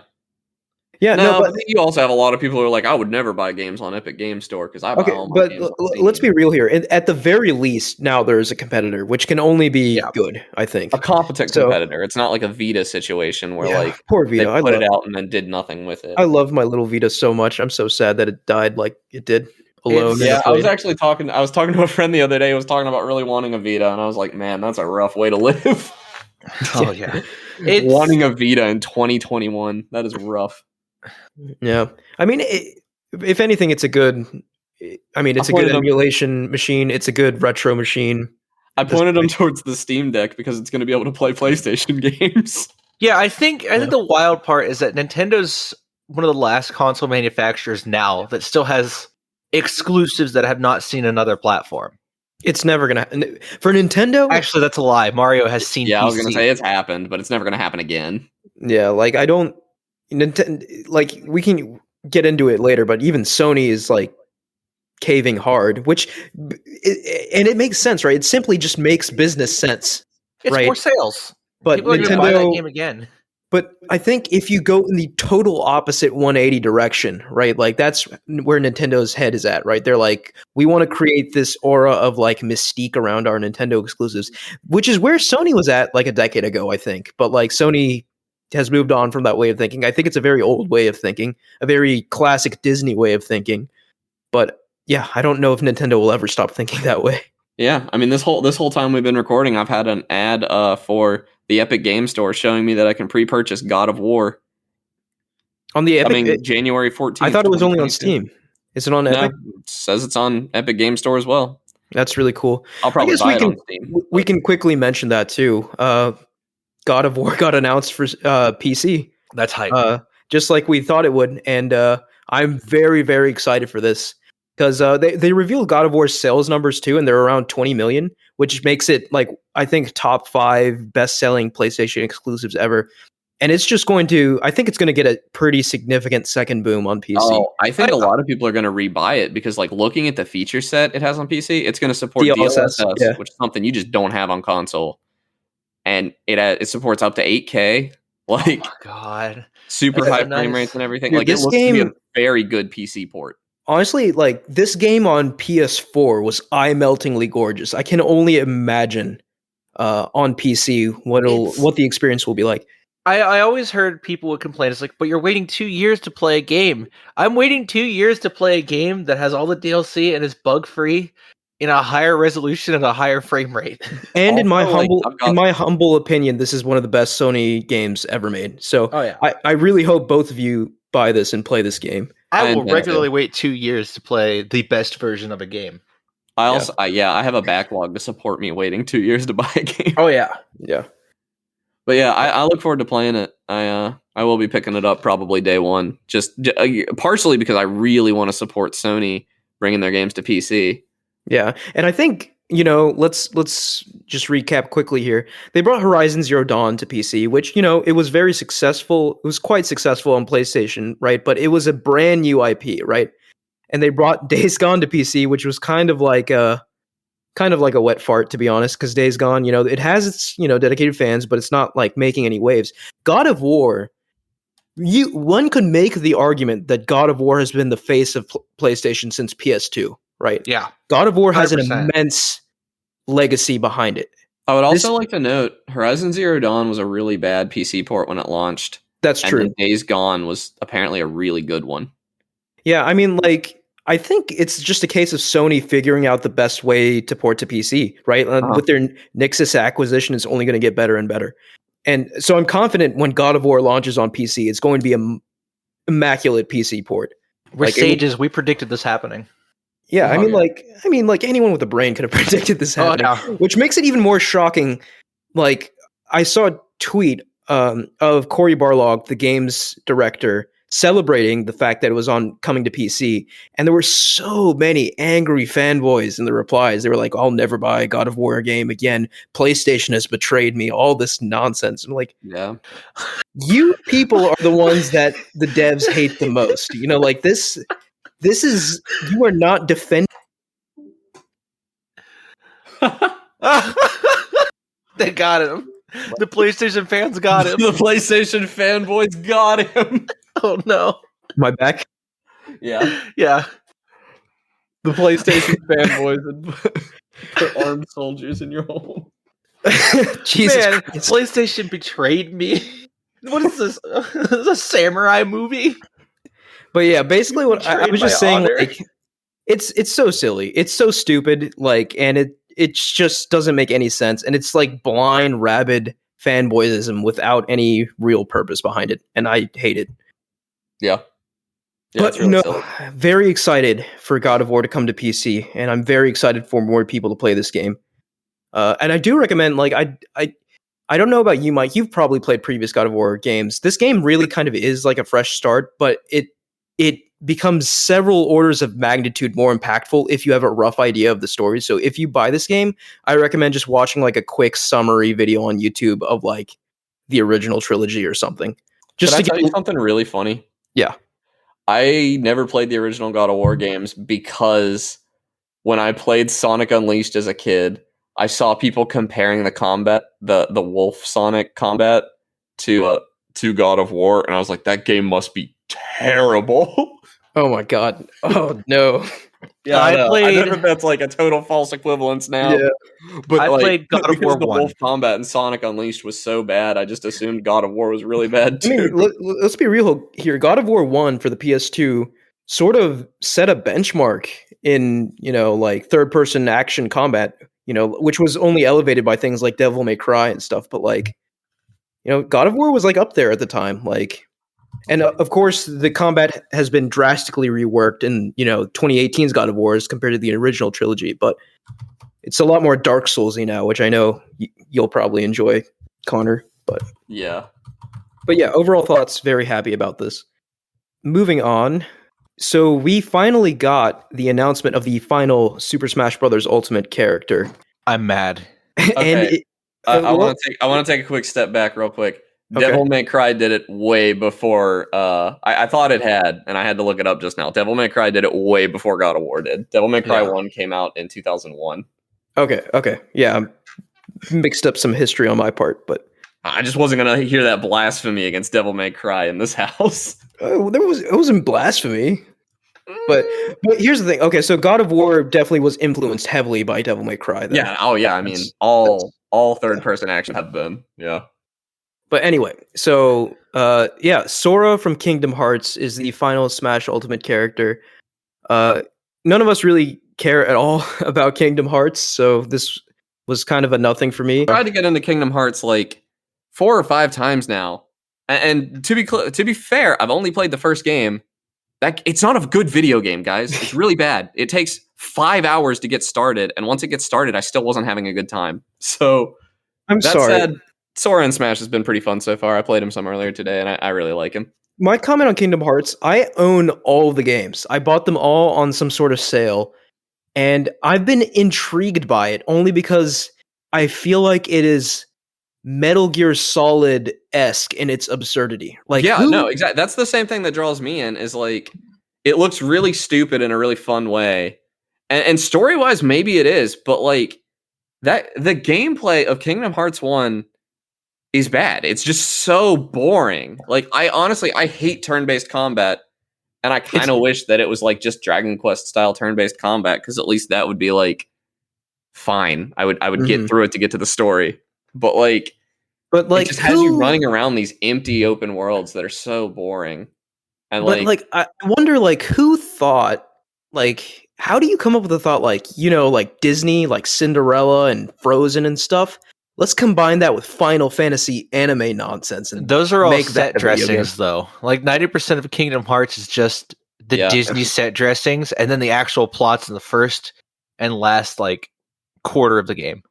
Yeah, no, but you also have a lot of people who are like, I would never buy games on Epic Game Store because I buy all my games on Steam. Let's be real here. At the very least, now there is a competitor, which can only be good, I think. A competent competitor. It's not like a Vita situation where like poor Vita. They put it out and then did nothing with it. I love my little Vita so much. I'm so sad that it died like it did alone. I was actually talking to a friend the other day who was talking about really wanting a Vita, and I was like, man, that's a rough way to live. Oh yeah. Wanting a Vita in 2021. That is rough. Yeah, I mean, if anything, it's a good. I mean, it's a good emulation machine. It's a good retro machine. I pointed them towards the Steam Deck because it's going to be able to play PlayStation games. Yeah, I think the wild part is that Nintendo's one of the last console manufacturers now that still has exclusives that have not seen another platform. It's never gonna for Nintendo. Actually, that's a lie. Mario has seen. Yeah, PC. I was gonna say it's happened, but it's never gonna happen again. Yeah, like I don't. Nintendo, like we can get into it later, but even Sony is like caving hard, and it makes sense, right? It simply just makes business sense. It's right? more sales, but people are gonna buy that game again. But I think if you go in the total opposite 180 direction, right? Like that's where Nintendo's head is at, right? They're like, we want to create this aura of like mystique around our Nintendo exclusives, which is where Sony was at like a decade ago, I think. But like Sony has moved on from that way of thinking. I think it's a very old way of thinking, a very classic Disney way of thinking. But yeah, I don't know if Nintendo will ever stop thinking that way. Yeah, I mean this whole time we've been recording, I've had an ad for the Epic Game Store showing me that I can pre-purchase God of War on the Epic. Coming January 14th. I thought it was only on Steam. Is it on Epic? It says it's on Epic Game Store as well. That's really cool. I'll probably buy it on Steam. We can quickly mention that too. God of War got announced for PC. That's hype. Just like we thought it would. And I'm very, very excited for this. Because they revealed God of War's sales numbers too, and they're around 20 million, which makes it like, I think, top 5 best-selling PlayStation exclusives ever. And it's just going to, I think it's going to get a pretty significant second boom on PC. Oh, I think a lot of people are going to rebuy it because like looking at the feature set it has on PC, it's going to support DLSS, which is something you just don't have on console. And it supports up to 8K, like oh God, super high frame rates and everything. Dude, like it looks to be a very good PC port. Honestly, like this game on PS4 was eye-meltingly gorgeous. I can only imagine on PC what the experience will be like. I always heard people would complain. It's like, but you're waiting 2 years to play a game. I'm waiting 2 years to play a game that has all the DLC and is bug-free in a higher resolution and a higher frame rate. And in my humble opinion, this is one of the best Sony games ever made. So I really hope both of you buy this and play this game. I will regularly wait 2 years to play the best version of a game. I also, I have a backlog to support me waiting 2 years to buy a game. Oh yeah. But yeah, I look forward to playing it. I will be picking it up probably day one, just partially because I really want to support Sony bringing their games to PC. Yeah, and I think let's just recap quickly here. They brought Horizon Zero Dawn to PC, which it was very successful. It was quite successful on PlayStation, right? But it was a brand new IP, right? And they brought Days Gone to PC, which was kind of like a wet fart, to be honest, because Days Gone, it has its, dedicated fans, but it's not like making any waves. God of War, one could make the argument that God of War has been the face of PlayStation since PS2, right? Yeah. God of War has 100%. an immense legacy behind it. I would also like to note, Horizon Zero Dawn was a really bad PC port when it launched. That's and true. then Days Gone was apparently a really good one. Yeah, I mean, like, I think it's just a case of Sony figuring out the best way to port to PC, right? With their Nixxes acquisition, it's only going to get better and better. And so I'm confident when God of War launches on PC, it's going to be an immaculate PC port. We're sages. We predicted this happening. Yeah, I mean, like anyone with a brain could have predicted this happening, which makes it even more shocking. Like, I saw a tweet of Cory Barlog, the game's director, celebrating the fact that it was coming to PC, and there were so many angry fanboys in the replies. They were like, "I'll never buy a God of War game again. PlayStation has betrayed me." All this nonsense. I'm like, yeah, you people are the ones that the devs hate the most. You know, like this is, you are not defending. They got him. The PlayStation fans got him. The PlayStation fanboys got him. Oh no. My back? Yeah. Yeah. The PlayStation fanboys and put armed soldiers in your home. Jesus Man, Christ. PlayStation betrayed me. What is this? This is a samurai movie? But yeah, basically what I was just saying, like, it's so silly. It's so stupid, like, and it just doesn't make any sense. And it's like blind, rabid fanboyism without any real purpose behind it. And I hate it. Yeah. But really silly. Very excited for God of War to come to PC, and I'm very excited for more people to play this game. And I do recommend, like, I don't know about you, Mike. You've probably played previous God of War games. This game really kind of is like a fresh start, but it becomes several orders of magnitude more impactful if you have a rough idea of the story. So if you buy this game, I recommend just watching like a quick summary video on YouTube of like the original trilogy or something. Just Can I tell you something really funny? Yeah. I never played the original God of War games because when I played Sonic Unleashed as a kid, I saw people comparing the combat, the Wolf Sonic combat to God of War, and I was like, that game must be terrible. Oh my god. Oh no. Yeah, I know if that's like a total false equivalence now. Yeah. But I played God of War 1. The Wolf combat in Sonic Unleashed was so bad, I just assumed God of War was really bad too. I mean, let's be real here. God of War 1 for the PS2 sort of set a benchmark in, you know, like third-person action combat, you know, which was only elevated by things like Devil May Cry and stuff. But like, you know, God of War was like up there at the time, like. And of course, the combat has been drastically reworked in, you know, 2018's God of War as compared to the original trilogy. But it's a lot more Dark Soulsy now, which I know you'll probably enjoy, Connor. But yeah, overall thoughts. Very happy about this. Moving on. So we finally got the announcement of the final Super Smash Bros. Ultimate character. I'm mad. Okay. And I want to take a quick step back, real quick. Okay. Devil May Cry did it way before. I thought it had, and I had to look it up just now. Devil May Cry did it way before God of War did. Devil May Cry 1 came out in 2001. Okay. Yeah, I mixed up some history on my part, but I just wasn't gonna hear that blasphemy against Devil May Cry in this house. It wasn't blasphemy. But here's the thing. Okay, so God of War definitely was influenced heavily by Devil May Cry. Yeah. Oh yeah. I mean, all third person action have been. Yeah. But anyway, so Sora from Kingdom Hearts is the final Smash Ultimate character. None of us really care at all about Kingdom Hearts, so this was kind of a nothing for me. I tried to get into Kingdom Hearts like 4 or 5 times now, and to be fair, I've only played the first game. It's not a good video game, guys. It's really bad. It takes 5 hours to get started, and once it gets started, I still wasn't having a good time. So I'm sorry. Said, Sora In Smash has been pretty fun so far. I played him some earlier today, and I really like him. My comment on Kingdom Hearts, I own all of the games. I bought them all on some sort of sale, and I've been intrigued by it only because I feel like it is Metal Gear Solid-esque in its absurdity. Like, no, exactly. That's the same thing that draws me in, is like, it looks really stupid in a really fun way. And story-wise, maybe it is, but like, that the gameplay of Kingdom Hearts 1 is bad. It's just so boring. Like, I hate turn-based combat, and I kind of wish that it was like just Dragon Quest style turn-based combat, because at least that would be like fine. I would get through it to get to the story. But But It like, just has you running around these empty open worlds that are so boring. And but like, I wonder, like, who thought, like, how do you come up with the thought, like, like Disney, like Cinderella and Frozen and stuff? Let's combine that with Final Fantasy anime nonsense and Those are all make that set a video game. dressings, though. Like 90% of Kingdom Hearts is just the Disney set dressings, and then the actual plots in the first and last like quarter of the game.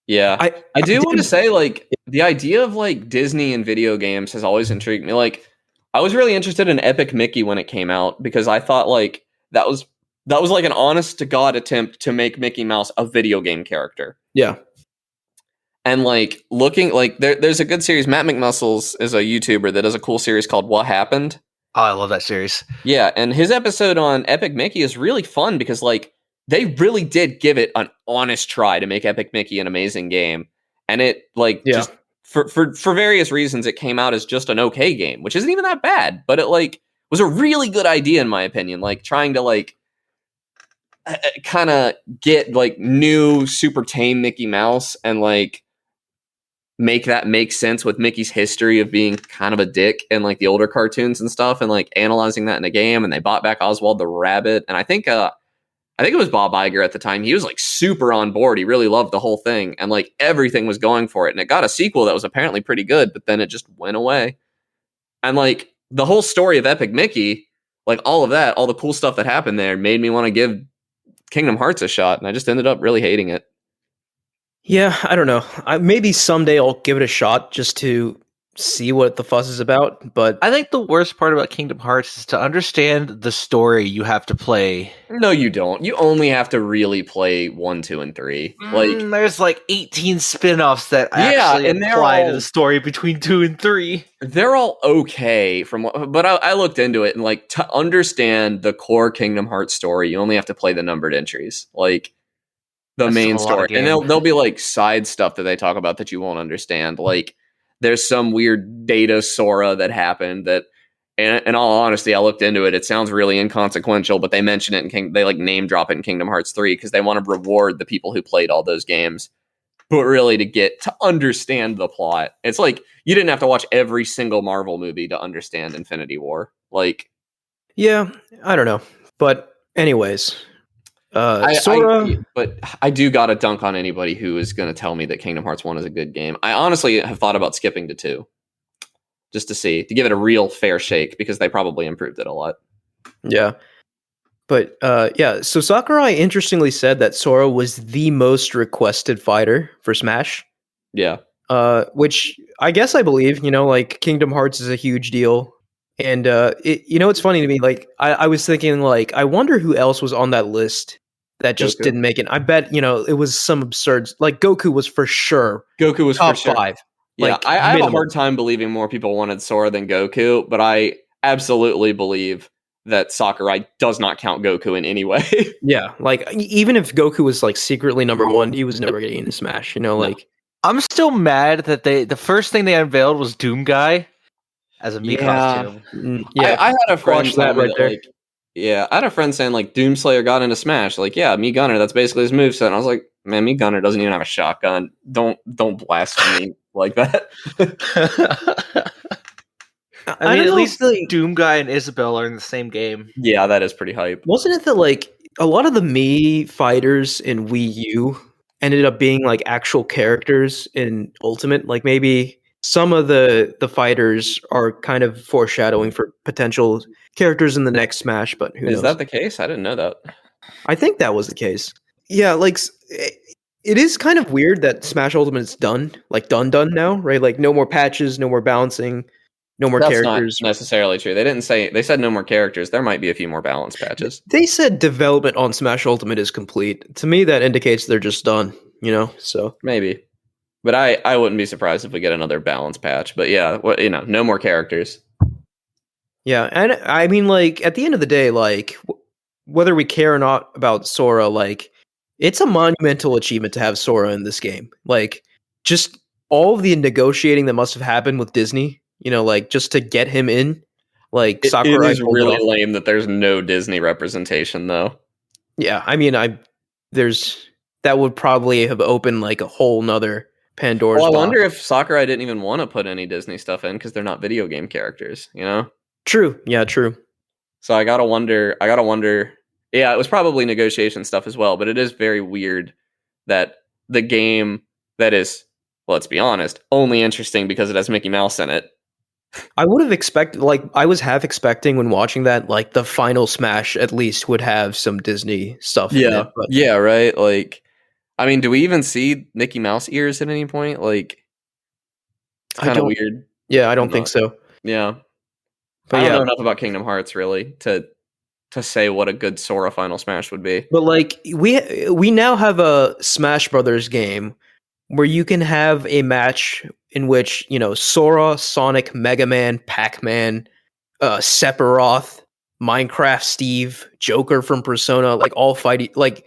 Yeah, I do want to say, like, the idea of like Disney and video games has always intrigued me. Like, I was really interested in Epic Mickey when it came out because I thought like that was like an honest to God attempt to make Mickey Mouse a video game character. Yeah. And like looking like there's a good series. Matt McMuscles is a YouTuber that does a cool series called What Happened. Oh, I love that series. Yeah, and his episode on Epic Mickey is really fun because like they really did give it an honest try to make Epic Mickey an amazing game. And it like just for various reasons it came out as just an okay game, which isn't even that bad, but it like was a really good idea in my opinion, like trying to like kind of get like new super tame Mickey Mouse and like make that make sense with Mickey's history of being kind of a dick in like the older cartoons and stuff, and like analyzing that in a game. And they bought back Oswald the Rabbit, and I think it was Bob Iger at the time. He was like super on board. He really loved the whole thing, and like everything was going for it. And it got a sequel that was apparently pretty good, but then it just went away. And like the whole story of Epic Mickey, like all of that, all the cool stuff that happened there, made me want to give Kingdom Hearts a shot, and I just ended up really hating it. Yeah, I don't know. Maybe someday I'll give it a shot just to see what the fuss is about. But I think the worst part about Kingdom Hearts is to understand the story you have to play. No, you don't. You only have to really play 1, 2, and 3. Like there's like 18 spin-offs that actually apply to the story between 2 and 3. They're all okay but I looked into it, and like to understand the core Kingdom Hearts story, you only have to play the numbered entries. Like the main story, and there'll be like side stuff that they talk about that you won't understand. Like there's some weird data Sora that happened that, in all honesty, I looked into it. It sounds really inconsequential, but they mention it they like name drop it in Kingdom Hearts 3 because they want to reward the people who played all those games. But really, to get to understand the plot, it's like you didn't have to watch every single Marvel movie to understand Infinity War. Like, yeah, I don't know, but anyways. Sora, but I do gotta dunk on anybody who is going to tell me that Kingdom Hearts 1 is a good game. I honestly have thought about skipping to 2 just to give it a real fair shake because they probably improved it a lot. Yeah. But so Sakurai interestingly said that Sora was the most requested fighter for Smash. Yeah. Which I guess I believe, like Kingdom Hearts is a huge deal. And it's funny to me, like I was thinking, like, I wonder who else was on that list that just didn't make it. I bet, it was some absurd, like Goku was for sure. Goku was top for sure. 5. Yeah, like, I have a hard time believing more people wanted Sora than Goku, but I absolutely believe that Sakurai does not count Goku in any way. Yeah, like even if Goku was like secretly number 1, he was never getting into Smash. Like I'm still mad that the first thing they unveiled was Doom Guy as a Mii costume. Yeah, I had a friend that right there. like, I had a friend saying like Doomslayer got into Smash. Like, yeah, Mii Gunner, that's basically his moveset. And I was like, man, Mii Gunner doesn't even have a shotgun. Don't blaspheme me like that. I mean, at least the Doom Guy and Isabelle are in the same game. Yeah, that is pretty hype. Wasn't it that like a lot of the Mii fighters in Wii U ended up being like actual characters in Ultimate? Like maybe some of the fighters are kind of foreshadowing for potential characters in the next Smash, but who knows? Is that the case? I didn't know that. I think that was the case. Yeah, like it is kind of weird that Smash Ultimate is done now, right? Like no more patches, no more balancing, no more characters. That's not necessarily true. They said no more characters. There might be a few more balance patches. They said development on Smash Ultimate is complete. To me, that indicates they're just done, so maybe. But I wouldn't be surprised if we get another balance patch. But yeah, no more characters. Yeah, and I mean, like, at the end of the day, like, whether we care or not about Sora, like, it's a monumental achievement to have Sora in this game. Like, just all of the negotiating that must have happened with Disney, like, just to get him in. Like, Sakurai it is really lame that there's no Disney representation, though. Yeah, I mean, that would probably have opened, like, a whole nother Pandora's Well, I box. wonder if Sakurai didn't even want to put any Disney stuff in because they're not video game characters, you know? True. Yeah, true. So I gotta wonder. Yeah, it was probably negotiation stuff as well, but it is very weird that the game that is, let's be honest, only interesting because it has Mickey Mouse in it. I would have expected, like, I was half expecting when watching that, like, the final Smash at least would have some Disney stuff in it. But Yeah, right. Like, I mean, do we even see Mickey Mouse ears at any point? Like, it's I kind of don't. weird. Yeah, I I'm don't think not- so. Yeah, But I don't yeah, know enough about Kingdom Hearts really to say what a good Sora Final Smash would be. but like we now have a Smash Brothers game where you can have a match in which Sora, Sonic, Mega Man, Pac-Man, Sephiroth, Minecraft Steve, Joker from Persona, like all fighting. Like,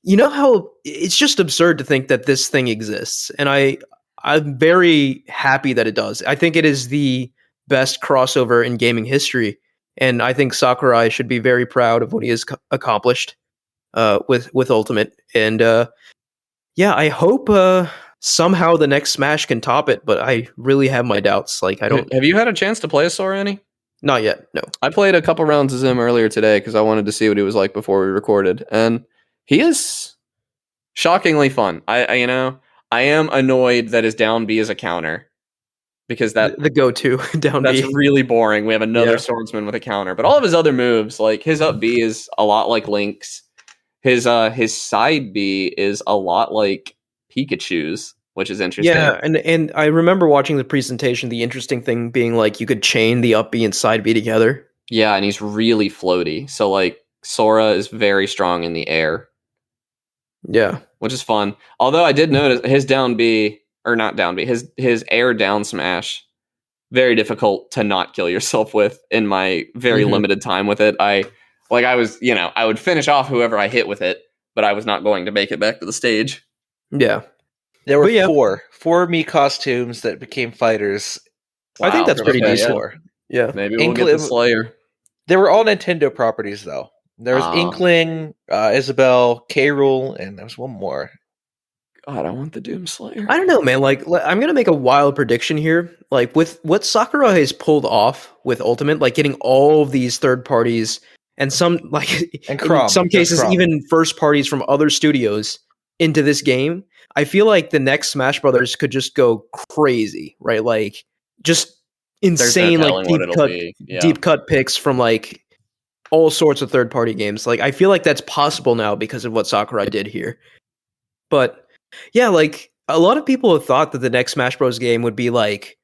how it's just absurd to think that this thing exists, and I'm very happy that it does. I think it is the best crossover in gaming history, and I think Sakurai should be very proud of what he has accomplished with Ultimate. And yeah, I hope somehow the next Smash can top it, but I really have my doubts. Like, I don't. Have you had a chance to play as Sora any? Not yet. No. I played a couple rounds as him earlier today because I wanted to see what he was like before we recorded, and he is shockingly fun. I am annoyed that his down B is a counter because The go-to down that's B. really boring. We have another Yeah. swordsman with a counter, but all of his other moves, like his up B, is a lot like Link's. His side B is a lot like Pikachu's, which is interesting. Yeah, and I remember watching the presentation. The interesting thing being like you could chain the up B and side B together. Yeah, and he's really floaty. So like Sora is very strong in the air. Yeah. Which is fun. Although I did notice his down B, or not down B, his air down smash, very difficult to not kill yourself with in my very limited time with it. I would finish off whoever I hit with it, but I was not going to make it back to the stage. Yeah. There were But yeah. four me costumes that became fighters. I think that's pretty okay, decent. Yeah. Yeah. Maybe we'll get the Slayer. They were all Nintendo properties, though. There was Inkling, Isabelle, K. Rool, and there was one more. God, I want the Doom Slayer. I don't know, man. Like, I'm gonna make a wild prediction here. Like, with what Sakurai has pulled off with Ultimate, like getting all of these third parties and some, like, And in Crom, some just cases, Crom. even first parties from other studios into this game. I feel like the next Smash Brothers could just go crazy, right? Like, just insane, like deep cut picks from like all sorts of third party games. Like, I feel like that's possible now because of what Sakurai did here. But yeah, like a lot of people have thought that the next Smash Bros. Game would be like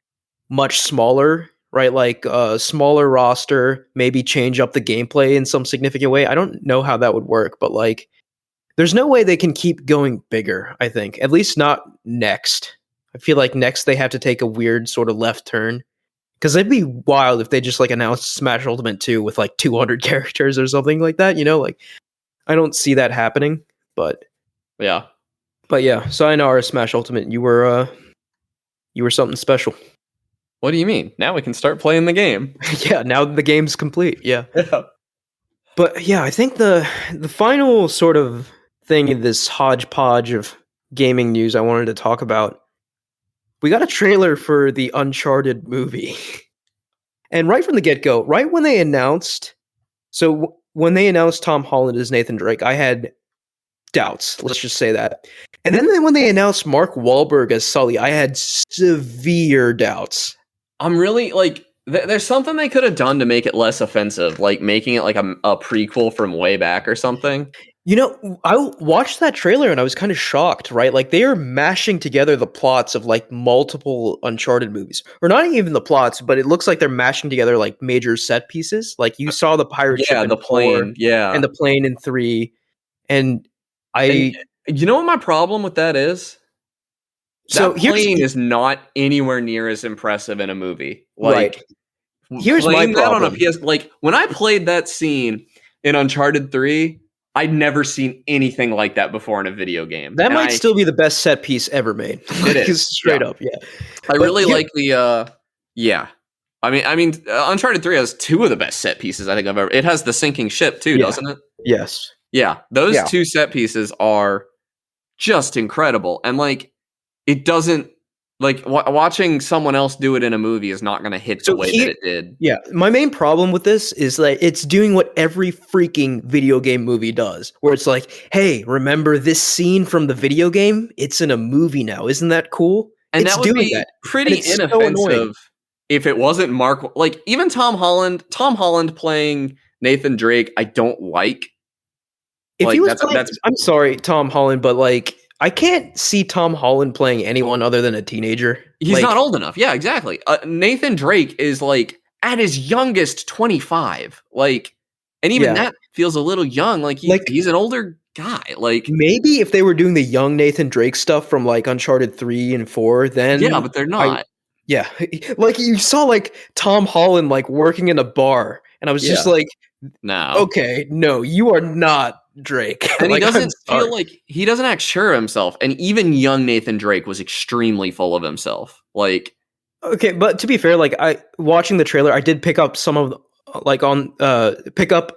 much smaller, right? Like a smaller roster, maybe change up the gameplay in some significant way. I don't know how that would work, but like there's no way they can keep going bigger, I think. At least not next. I feel like next they have to take a weird sort of left turn. Because it'd be wild if they just like announced Smash Ultimate 2 with like 200 characters or something like that, Like, I don't see that happening, but yeah. But yeah, Sayonara Smash Ultimate, you were something special. What do you mean? Now we can start playing the game. Yeah, now the game's complete. Yeah. But yeah, I think the final sort of thing in this hodgepodge of gaming news I wanted to talk about, we got a trailer for the Uncharted movie. And right from the get-go, right when they announced when they announced Tom Holland as Nathan Drake, I had doubts. Let's just say that. And then when they announced Mark Wahlberg as Sully, I had severe doubts. I'm really like, there's something they could have done to make it less offensive, like making it like a prequel from way back or something. I watched that trailer and I was kind of shocked, right? Like they are mashing together the plots of like multiple Uncharted movies, or not even the plots, but it looks like they're mashing together like major set pieces. Like you saw the pirate ship in the plane, 4, and the plane in 3, and you know what my problem with that is? So that plane is not anywhere near as impressive in a movie. Like, right. Here's my problem. On a PS, like when I played that scene in Uncharted 3, I'd never seen anything like that before in a video game. That might still be the best set piece ever made. It is straight up, yeah. I really like the I mean, Uncharted 3 has 2 of the best set pieces I think I've ever. It has the sinking ship too, doesn't it? Yes. Yeah, those 2 set pieces are just incredible, and like it doesn't like watching someone else do it in a movie is not going to hit the way that it did. Yeah, my main problem with this is that it's doing what every freaking video game movie does, where it's like, hey, remember this scene from the video game? It's in a movie now. Isn't that cool? And it's that would doing be that. pretty inoffensive if it wasn't Mark. Like even Tom Holland playing Nathan Drake, I don't like. If he was playing, I'm sorry, Tom Holland, but like I can't see Tom Holland playing anyone other than a teenager. He's not old enough. Yeah, exactly. Nathan Drake is like at his youngest 25. Like, and even that feels a little young. Like he's an older guy. Like maybe if they were doing the young Nathan Drake stuff from like Uncharted 3 and 4, then but they're not. Like you saw like Tom Holland like working in a bar, and I was just like, no, okay, no, you are not Drake. And he doesn't feel like he doesn't act sure of himself. And even young Nathan Drake was extremely full of himself. Like, okay, but to be fair, like watching the trailer, I did pick up some of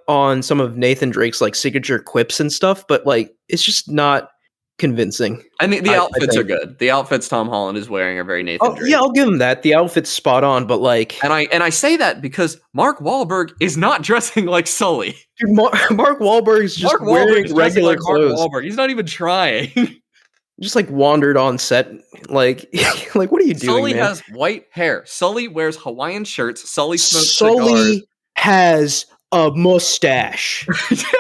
on some of Nathan Drake's like signature quips and stuff, but like it's just not convincing. I mean, the outfits are good. The outfits Tom Holland is wearing are very Nathan Drake. Yeah, I'll give him that. The outfit's spot on, but like, and I say that because Mark Wahlberg is not dressing like Sully. Dude, Mark Wahlberg's just wearing regular clothes. Mark Wahlberg. He's not even trying. Just like wandered on set, like what are you doing? Sully man? has white hair. Sully wears Hawaiian shirts. Sully smokes Sully cigars. Has a mustache.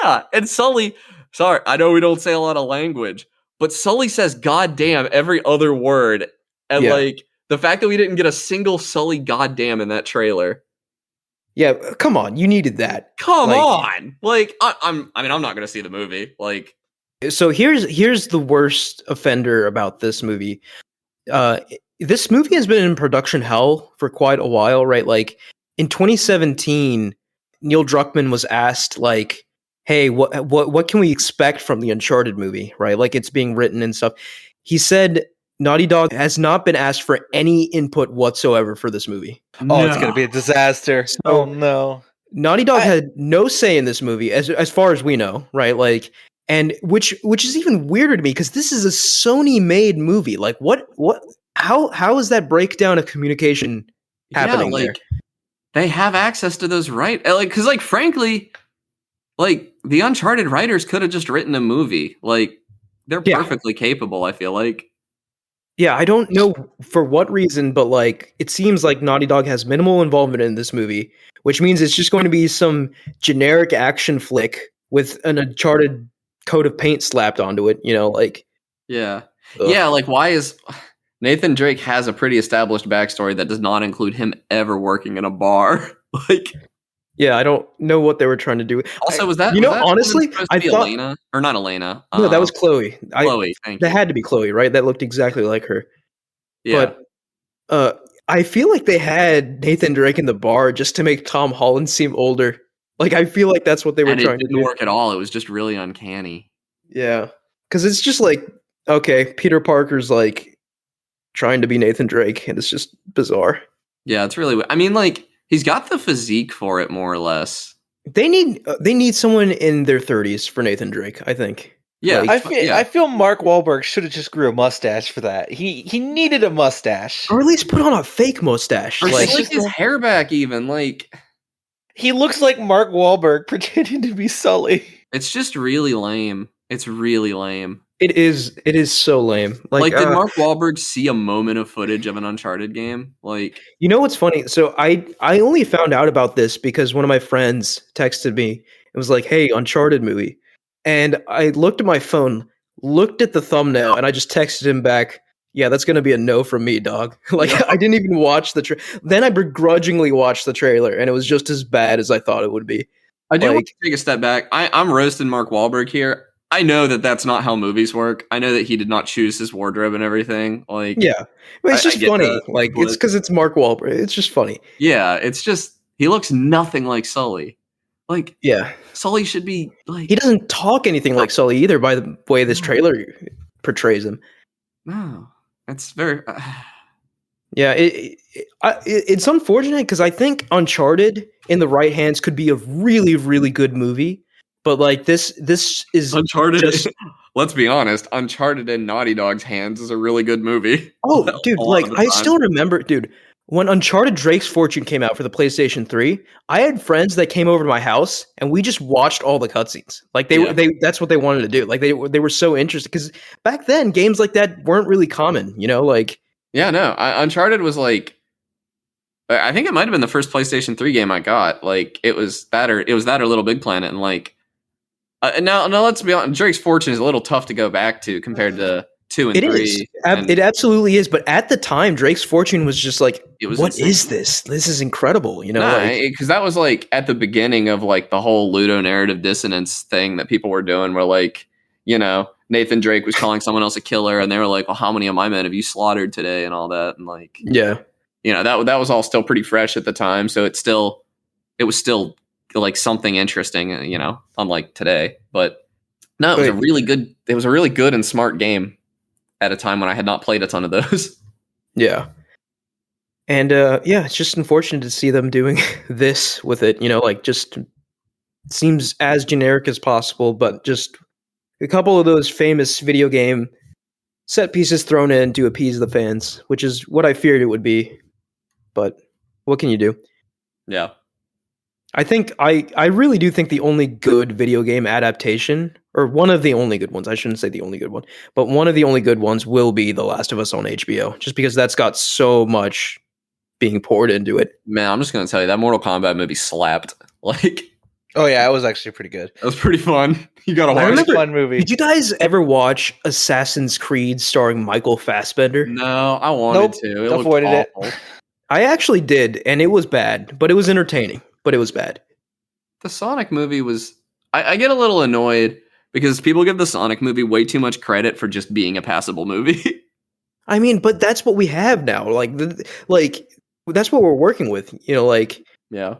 Yeah, and Sully. Sorry, I know we don't say a lot of language. But Sully says "goddamn" every other word, and like the fact that we didn't get a single Sully "goddamn" in that trailer. Yeah, come on, you needed that. Come on, like I'm not going to see the movie. Like, so here's the worst offender about this movie. This movie has been in production hell for quite a while, right? Like in 2017, Neil Druckmann was asked like, hey, what can we expect from the Uncharted movie, right? Like it's being written and stuff. He said Naughty Dog has not been asked for any input whatsoever for this movie. Oh, it's going to be a disaster. So, oh no. Naughty Dog had no say in this movie as far as we know, right? Like, and which is even weirder to me because this is a Sony made movie. Like how is that breakdown of communication happening there? They have access to those cuz like frankly, like the Uncharted writers could have just written a movie. Like they're perfectly capable, I feel like. Yeah, I don't know for what reason, but like it seems like Naughty Dog has minimal involvement in this movie, which means it's just going to be some generic action flick with an Uncharted coat of paint slapped onto it, you know, like like why is Nathan Drake has a pretty established backstory that does not include him ever working in a bar. Like, yeah, I don't know what they were trying to do. Also, honestly, I thought Elena or not Elena. No, that was Chloe. Chloe, thank you. That had to be Chloe, right? That looked exactly like her. Yeah. But I feel like they had Nathan Drake in the bar just to make Tom Holland seem older. Like I feel like that's what they were trying to do. It didn't work at all. It was just really uncanny. Yeah, because it's just like, okay, Peter Parker's like trying to be Nathan Drake, and it's just bizarre. Yeah, it's really. I mean, like he's got the physique for it, more or less. They need someone in their 30s for Nathan Drake, I think. Yeah, like, I feel Mark Wahlberg should have just grew a mustache for that. He needed a mustache, or at least put on a fake mustache, or like his hair back. Even like he looks like Mark Wahlberg pretending to be Sully. It's just really lame. It's really lame. It is so lame. Like did Mark Wahlberg see a moment of footage of an Uncharted game? Like, you know what's funny? So I only found out about this because one of my friends texted me. It was like, "Hey, Uncharted movie," and I looked at my phone, looked at the thumbnail, and I just texted him back, "Yeah, that's gonna be a no from me, dog." Like I didn't even watch the then I begrudgingly watched the trailer, and it was just as bad as I thought it would be. I do want to take a step back. I'm roasting Mark Wahlberg here. I know that that's not how movies work. I know that he did not choose his wardrobe and everything. Like, yeah, but it's just funny. Like, it's because it's Mark Wahlberg. It's just funny. Yeah, it's just he looks nothing like Sully. Like, yeah, Sully should be like. He doesn't talk anything like Sully either. By the way, this trailer portrays him. No, it's very. Yeah, it's unfortunate because I think Uncharted in the right hands could be a really, really good movie. But like this is Uncharted. let's be honest, Uncharted in Naughty Dog's hands is a really good movie. Oh, dude, A lot like of the I time. still remember, dude, when Uncharted Drake's Fortune came out for the PlayStation 3, I had friends that came over to my house and we just watched all the cutscenes. Like they that's what they wanted to do. Like they were so interested cuz back then games like that weren't really common, you know, like Yeah, no, Uncharted was like, I think it might have been the first PlayStation 3 game I got. Like it was that or Little Big Planet, and like now let's be honest, Drake's Fortune is a little tough to go back to compared to 2 and it 3. is. It absolutely is, but at the time Drake's Fortune was just like It was what insane. is this? This is incredible, you know, because that was like at the beginning of like the whole ludonarrative dissonance thing that people were doing, where like, you know, Nathan Drake was calling someone else a killer, and they were like, well, how many of my men have you slaughtered today, and all that, and like, yeah. you know, that was all still pretty fresh at the time, so it was still like something interesting, you know, unlike today. But no, it was a really good and smart game at a time when I had not played a ton of those. Yeah. And yeah, it's just unfortunate to see them doing this with it, you know, like just seems as generic as possible, but just a couple of those famous video game set pieces thrown in to appease the fans, which is what I feared it would be. But what can you do? Yeah. I think I really do think the only good video game adaptation, or one of the only good ones, I shouldn't say the only good one, but one of the only good ones will be The Last of Us on HBO, just because that's got so much being poured into it. Man, I'm just gonna tell you that Mortal Kombat movie slapped. Like, Oh yeah, it was actually pretty good. it was pretty fun. You gotta I watch. It was remember- a fun movie. Did you guys ever watch Assassin's Creed starring Michael Fassbender? No, I wanted Nope, to. It looked avoided it. awful. I actually did, and it was bad, but it was entertaining, but it was bad. The Sonic movie was. I get a little annoyed because people give the Sonic movie way too much credit for just being a passable movie. I mean, but that's what we have now. Like that's what we're working with, you know, like Yeah.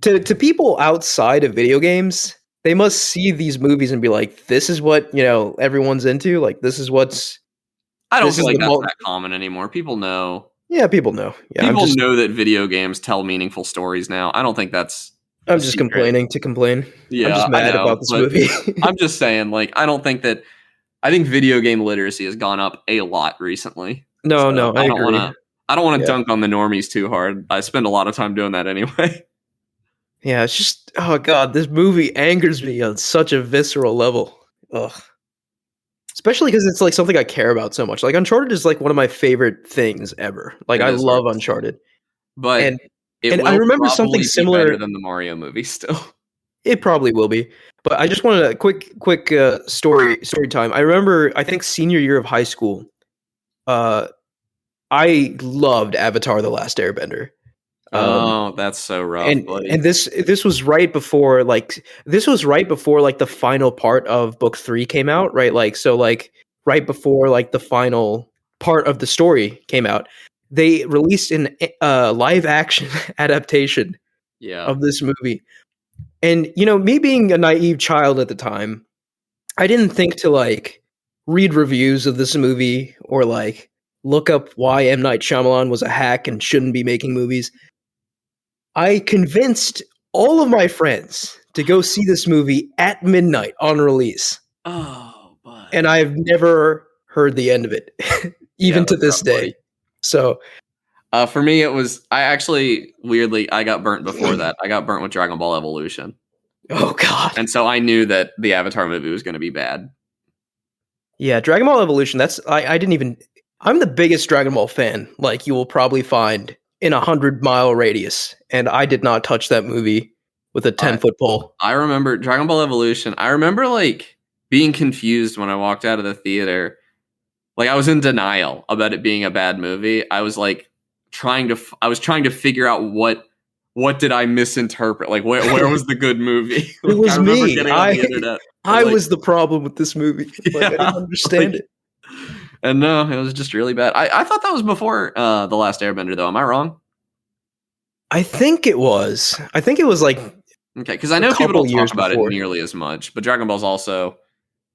to people outside of video games, they must see these movies and be like, this is what, you know, everyone's into, like this is what's I don't This feel is like the that's mul- that common anymore. People know. yeah, people know. Yeah, People know that video games tell meaningful stories now. I don't think that's. I'm a just secret. complaining to complain. Yeah, I'm just I mad know, about this but movie. I'm just saying, like, I don't think that. I think video game literacy has gone up a lot recently. no, So no, I don't agree. I don't want to Yeah. dunk on the normies too hard. I spend a lot of time doing that anyway. Yeah, it's just oh god, this movie angers me on such a visceral level. Ugh. Especially because it's like something I care about so much. Like Uncharted is like one of my favorite things ever. Like It I is love hard. Uncharted. But And it and will I remember probably something be similar- better than the Mario movie still. It probably will be. But I just wanted a quick story time. I remember I think senior year of high school, I loved Avatar The Last Airbender. Oh, that's so rough, buddy. And this was right before like the final part of book 3 came out, right? Like so like right before like the final part of the story came out. They released an live action adaptation yeah. of this movie. And you know, me being a naive child at the time, I didn't think to like read reviews of this movie or like look up why M. Night Shyamalan was a hack and shouldn't be making movies. I convinced all of my friends to go see this movie at midnight on release. Oh, but And I've never heard the end of it, even Yeah, to that's this rough, day. buddy. So, for me, it was. I actually weirdly I got burnt before that. I got burnt with Dragon Ball Evolution, oh god. and so I knew that the Avatar movie was going to be bad. Yeah, Dragon Ball Evolution, I didn't even I'm the biggest Dragon Ball fan like you will probably find in 100-mile radius, and I did not touch that movie with a 10-foot pole. I remember Dragon Ball Evolution. I remember like being confused when I walked out of the theater. Like I was in denial about it being a bad movie. I was like trying to figure out what did I misinterpret? Like where was the good movie? It was I remember me. getting on the internet. I like- was the problem with this movie. Like, I Yeah, didn't understand like- it. And no, it was just really bad. I thought that was before The Last Airbender, though. Am I wrong? I think it was like Okay, because I know A people couple don't years talk about before. it nearly as much, but Dragon Ball's also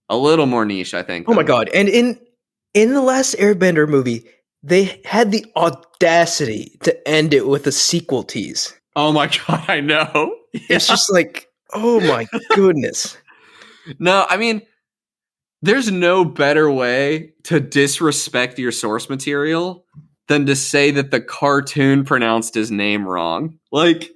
a little more niche, I think. oh my than- god. And in the last Airbender movie, they had the audacity to end it with a sequel tease. Oh my god, I know. It's just like, oh my goodness. No, I mean, there's no better way to disrespect your source material than to say that the cartoon pronounced his name wrong. Like,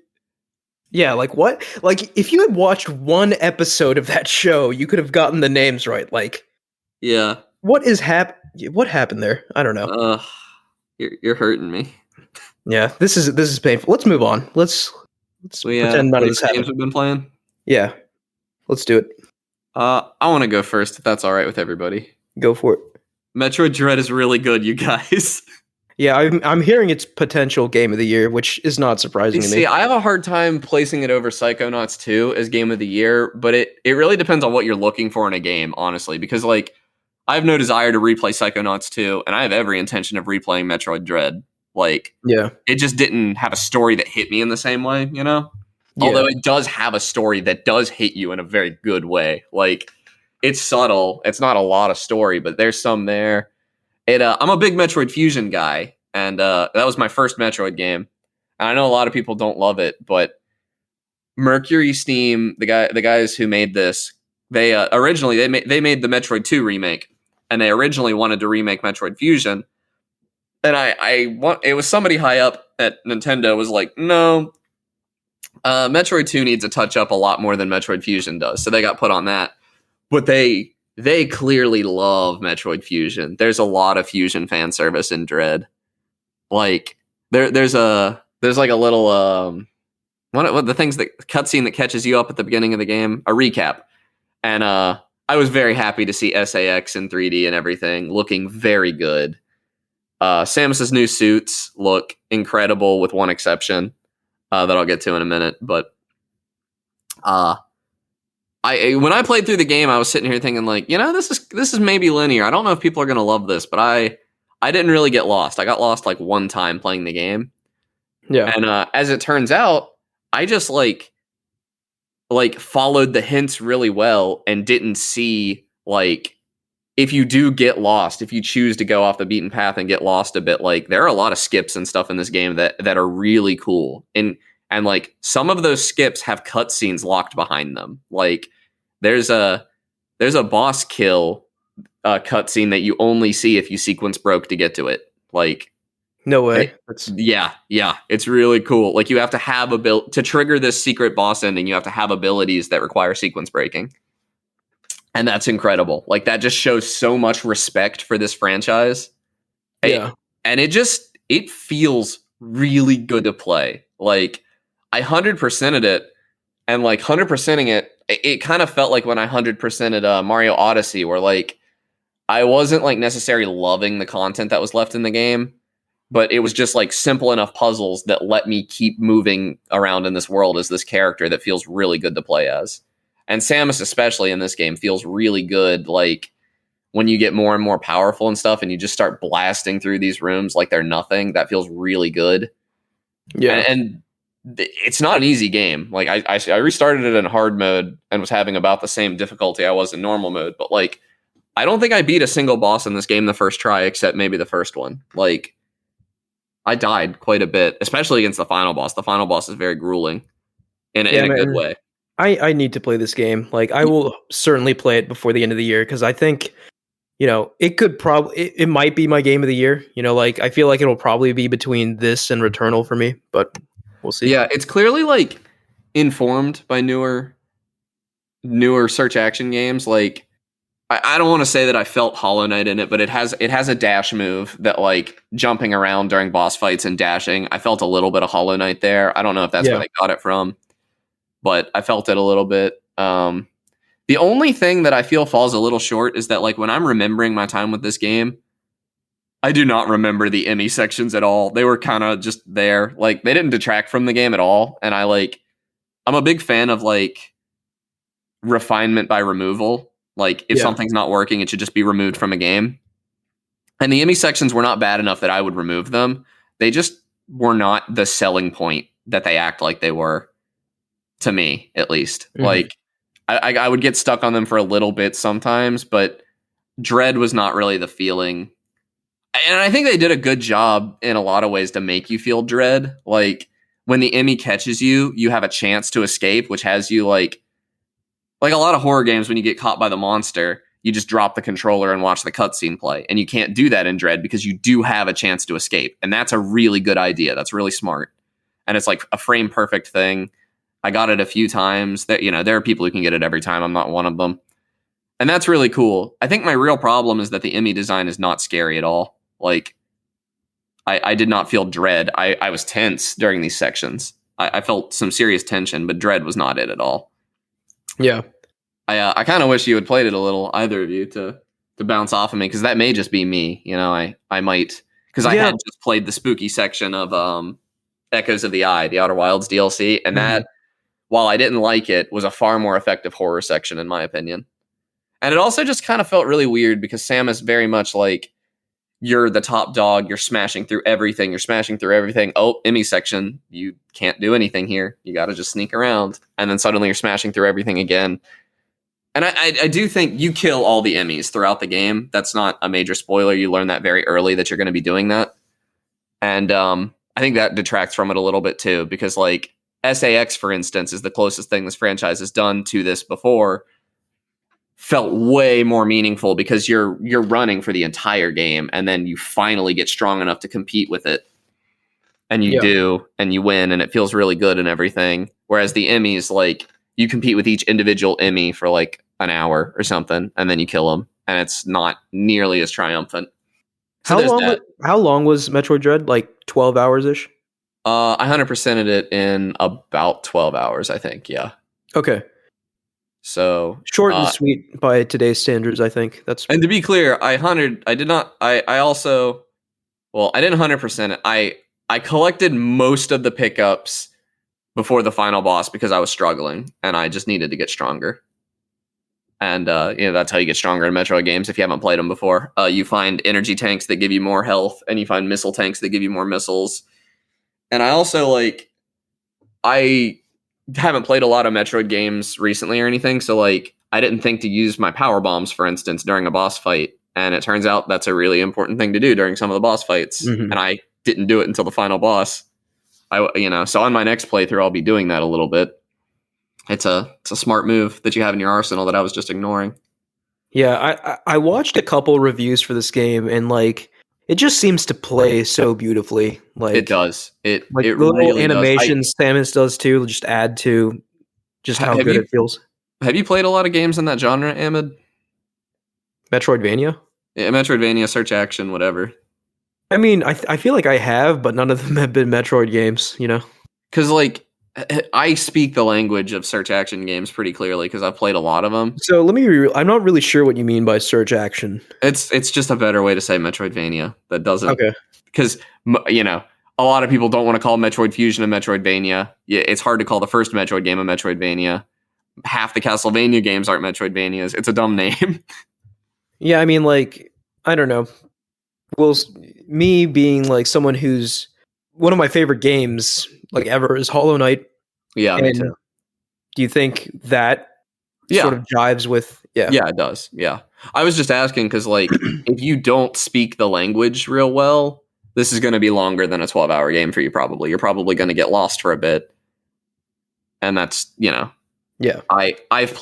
Yeah, like what? Like if you had watched one episode of that show, you could have gotten the names right. Like, yeah. what happened there? I don't know. You're hurting me. Yeah, this is painful. Let's move on. Let's pretend none of this happened. Games we've been playing. Yeah, let's do it. I want to go first, if that's all right with everybody. Go for it. Metroid Dread is really good, you guys. Yeah, I'm hearing its potential game of the year, which is not surprising to me. See, I have a hard time placing it over Psychonauts 2 as game of the year, but it really depends on what you're looking for in a game, honestly, because like I have no desire to replay Psychonauts 2, and I have every intention of replaying Metroid Dread. Like, yeah, it just didn't have a story that hit me in the same way, you know? Yeah. Although it does have a story that does hit you in a very good way. Like, it's subtle. It's not a lot of story, but there's some there. I'm a big Metroid Fusion guy, and that was my first Metroid game. And I know a lot of people don't love it, but Mercury Steam, the guys who made this, they originally they made the Metroid 2 remake, and they originally wanted to remake Metroid Fusion. And it was somebody high up at Nintendo was like, no, Metroid 2 needs to touch up a lot more than Metroid Fusion does. So they got put on that. But they clearly love Metroid Fusion. There's a lot of Fusion fan service in Dread. Like there's like a little one of the things that cutscene that catches you up at the beginning of the game, a recap. And I was very happy to see SAX in 3D and everything looking very good. Samus's new suits look incredible with one exception that I'll get to in a minute. But when I played through the game, I was sitting here thinking like, this is maybe linear. I don't know if people are going to love this, but I didn't really get lost. I got lost like one time playing the game. Yeah. And as it turns out, I just like followed the hints really well and didn't see like, if you do get lost, if you choose to go off the beaten path and get lost a bit, like there are a lot of skips and stuff in this game that are really cool. And like some of those skips have cutscenes locked behind them. Like there's a boss kill cutscene that you only see if you sequence broke to get to it. Like no way. Yeah, it's really cool. Like you have to have to trigger this secret boss ending. You have to have abilities that require sequence breaking. And that's incredible. Like that just shows so much respect for this franchise. Yeah. And it feels really good to play. Like I 100%ed it, and like 100%ing it kind of felt like when I 100%ed Mario Odyssey, where like I wasn't like necessarily loving the content that was left in the game, but it was just like simple enough puzzles that let me keep moving around in this world as this character that feels really good to play as. And Samus, especially in this game, feels really good. Like when you get more and more powerful and stuff, and you just start blasting through these rooms like they're nothing, that feels really good. Yeah, and it's not an easy game. Like I restarted it in hard mode and was having about the same difficulty I was in normal mode. But like, I don't think I beat a single boss in this game the first try, except maybe the first one. Like, I died quite a bit, especially against the final boss. The final boss is very grueling in a good way. I need to play this game. Like I will certainly play it before the end of the year, because I think, it could it might be my game of the year. Like I feel like it'll probably be between this and Returnal for me, but we'll see. Yeah, it's clearly like informed by newer search action games. Like I don't want to say that I felt Hollow Knight in it, but it has a dash move that like jumping around during boss fights and dashing. I felt a little bit of Hollow Knight there. I don't know if that's where they got it from, but I felt it a little bit. The only thing that I feel falls a little short is that like when I'm remembering my time with this game, I do not remember the Emmy sections at all. They were kind of just there. Like they didn't detract from the game at all. And I'm a big fan of like refinement by removal. Like if something's not working, it should just be removed from a game. And the Emmy sections were not bad enough that I would remove them. They just were not the selling point that they act like they were, to me, at least. Mm-hmm. Like I would get stuck on them for a little bit sometimes, but Dread was not really the feeling. And I think they did a good job in a lot of ways to make you feel dread. Like when the Emmy catches you, you have a chance to escape, which has you like a lot of horror games when you get caught by the monster, you just drop the controller and watch the cutscene play. And you can't do that in Dread because you do have a chance to escape. And that's a really good idea. That's really smart. And it's like a frame perfect thing. I got it a few times. That, you know, there are people who can get it every time. I'm not one of them. And that's really cool. I think my real problem is that the Emmy design is not scary at all. Like, I did not feel dread. I was tense during these sections. I felt some serious tension, but dread was not it at all. Yeah. I kind of wish you had played it a little, either of you, to bounce off of me, because that may just be me. You know, I might, because I had just played the spooky section of Echoes of the Eye, the Outer Wilds DLC, and that, while I didn't like it, was a far more effective horror section, in my opinion. And it also just kind of felt really weird, because Samus very much like, you're the top dog, you're smashing through everything, Oh, Emmy section, you can't do anything here. You got to just sneak around. And then suddenly you're smashing through everything again. And I do think you kill all the Emmys throughout the game. That's not a major spoiler. You learn that very early that you're going to be doing that. And I think that detracts from it a little bit too, because like SAX, for instance, is the closest thing this franchise has done to this before. Felt way more meaningful because you're running for the entire game, and then you finally get strong enough to compete with it, and you do, and you win, and it feels really good and everything. Whereas the Emmys, like, you compete with each individual Emmy for like an hour or something, and then you kill them, and it's not nearly as triumphant. So how long was Metroid Dread? Like 12 hours ish? I 100%ed it in about 12 hours, I think. Yeah. Okay. So short and sweet by today's standards, I think. And to be clear, I didn't 100% it. I collected most of the pickups before the final boss because I was struggling and I just needed to get stronger. And that's how you get stronger in Metroid games if you haven't played them before. You find energy tanks that give you more health, and you find missile tanks that give you more missiles. And I also I haven't played a lot of Metroid games recently or anything, so like I didn't think to use my power bombs, for instance, during a boss fight, and it turns out that's a really important thing to do during some of the boss fights, and I didn't do it until the final boss. So on my next playthrough, I'll be doing that a little bit. It's a smart move that you have in your arsenal that I was just ignoring. Yeah, I watched a couple reviews for this game, and like it just seems to play so beautifully. Like it does. It like it little really animations Samus does too. Just add to just how good it feels. Have you played a lot of games in that genre, Ahmed? Metroidvania? Yeah, Metroidvania, search action, whatever. I mean, I feel like I have, but none of them have been Metroid games. You know, because like I speak the language of search action games pretty clearly because I've played a lot of them. So let me. I'm not really sure what you mean by search action. It's just a better way to say Metroidvania that doesn't. Okay. Because a lot of people don't want to call Metroid Fusion a Metroidvania. Yeah, it's hard to call the first Metroid game a Metroidvania. Half the Castlevania games aren't Metroidvanias. It's a dumb name. Yeah, I mean, like, I don't know. Well, me being like someone who's one of my favorite games like ever is Hollow Knight. Yeah, me too. Do you think that sort of jives with? Yeah, it does. Yeah, I was just asking because like if you don't speak the language real well, this is going to be longer than a 12-hour game for you. Probably you're probably going to get lost for a bit, and that's Yeah, I've even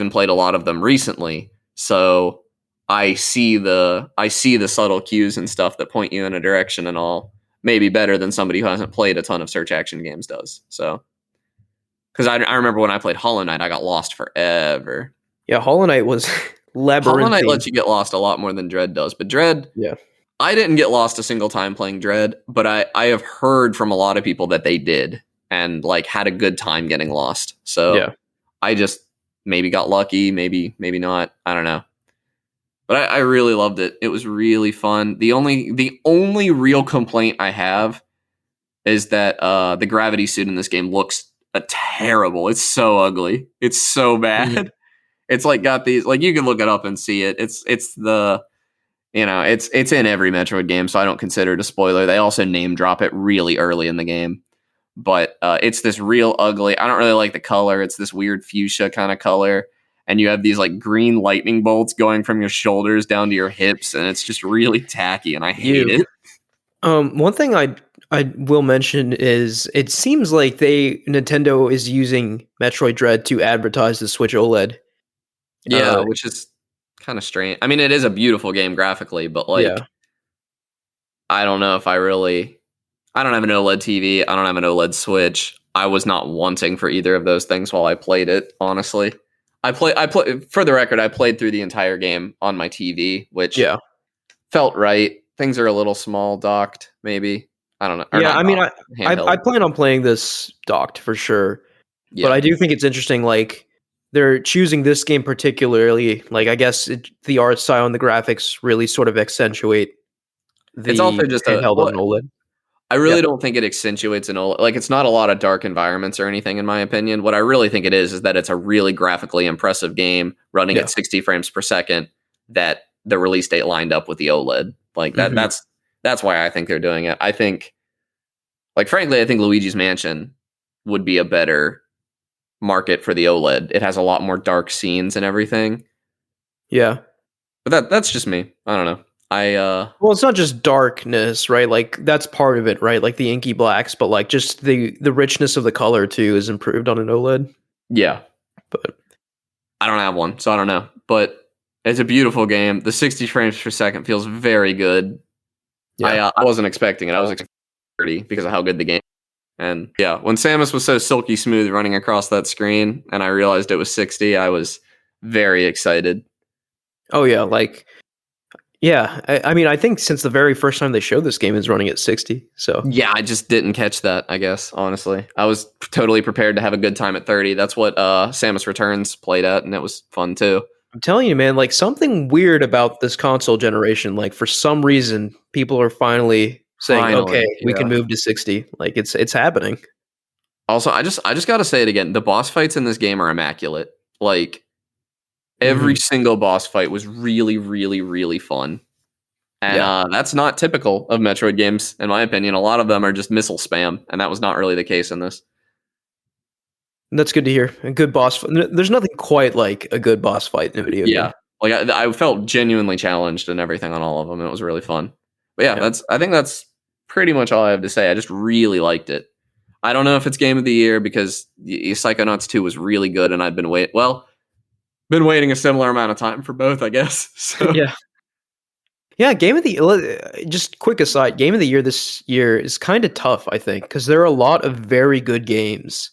played a lot of them recently, so I see the subtle cues and stuff that point you in a direction and all. Maybe better than somebody who hasn't played a ton of search action games does. So, because I remember when I played Hollow Knight, I got lost forever. Yeah, Hollow Knight was labyrinthine. Hollow Knight lets you get lost a lot more than Dread does. But Dread, I didn't get lost a single time playing Dread, but I have heard from a lot of people that they did and like had a good time getting lost. So I just maybe got lucky, maybe not. I don't know. But I really loved it. It was really fun. The only real complaint I have is that the gravity suit in this game looks terrible. It's so ugly. It's so bad. Mm-hmm. It's like got these, like you can look it up and see it. It's in every Metroid game, so I don't consider it a spoiler. They also name drop it really early in the game. But it's this real ugly. I don't really like the color. It's this weird fuchsia kind of color. And you have these like green lightning bolts going from your shoulders down to your hips, and it's just really tacky, and I hate it. One thing I will mention is it seems like Nintendo is using Metroid Dread to advertise the Switch OLED. Yeah, which is kind of strange. I mean, it is a beautiful game graphically, but like, Yeah. I don't know if I don't have an OLED TV. I don't have an OLED Switch. I was not wanting for either of those things while I played it, honestly. I play for the record, I played through the entire game on my TV, which felt right. Things are a little small docked, maybe. I don't know. Yeah, I mean, handheld. I plan on playing this docked for sure. Yeah. But I do think it's interesting, like, they're choosing this game particularly. Like, I guess the art style and the graphics really sort of accentuate the It's also just handheld on OLED. I really don't think it accentuates an OLED. Like, it's not a lot of dark environments or anything, in my opinion. What I really think it is that it's a really graphically impressive game running at 60 frames per second that the release date lined up with the OLED. Like, that's why I think they're doing it. I think, like, frankly, I think Luigi's Mansion would be a better market for the OLED. It has a lot more dark scenes and everything. Yeah. But that's just me. I don't know. Well, it's not just darkness, right? Like, that's part of it, right? Like the inky blacks, but like just the richness of the color too is improved on an OLED. Yeah. But I don't have one, so I don't know. But it's a beautiful game. The 60 frames per second feels very good. Yeah. I wasn't expecting it. I was expecting 30 because of how good the game is. And yeah, when Samus was so silky smooth running across that screen and I realized it was 60, I was very excited. Oh yeah, like, yeah. I mean, I think since the very first time they showed this game is running at 60. So yeah, I just didn't catch that, I guess, honestly. I was totally prepared to have a good time at 30. That's what Samus Returns played at, and it was fun too. I'm telling you, man, like something weird about this console generation. Like for some reason, people are finally saying, okay, we can move to 60. Like it's happening. Also, I just got to say it again. The boss fights in this game are immaculate. Like every single boss fight was really, really, really fun. And that's not typical of Metroid games, in my opinion. A lot of them are just missile spam, and that was not really the case in this. That's good to hear. A good boss. There's nothing quite like a good boss fight in a video game. Like I felt genuinely challenged and everything on all of them. It was really fun. But I think that's pretty much all I have to say. I just really liked it. I don't know if it's game of the year because Psychonauts 2 was really good, and I'd been waiting a similar amount of time for both, I guess. So. Yeah, game of the just quick aside, game of the year this year is kind of tough, I think, because there are a lot of very good games.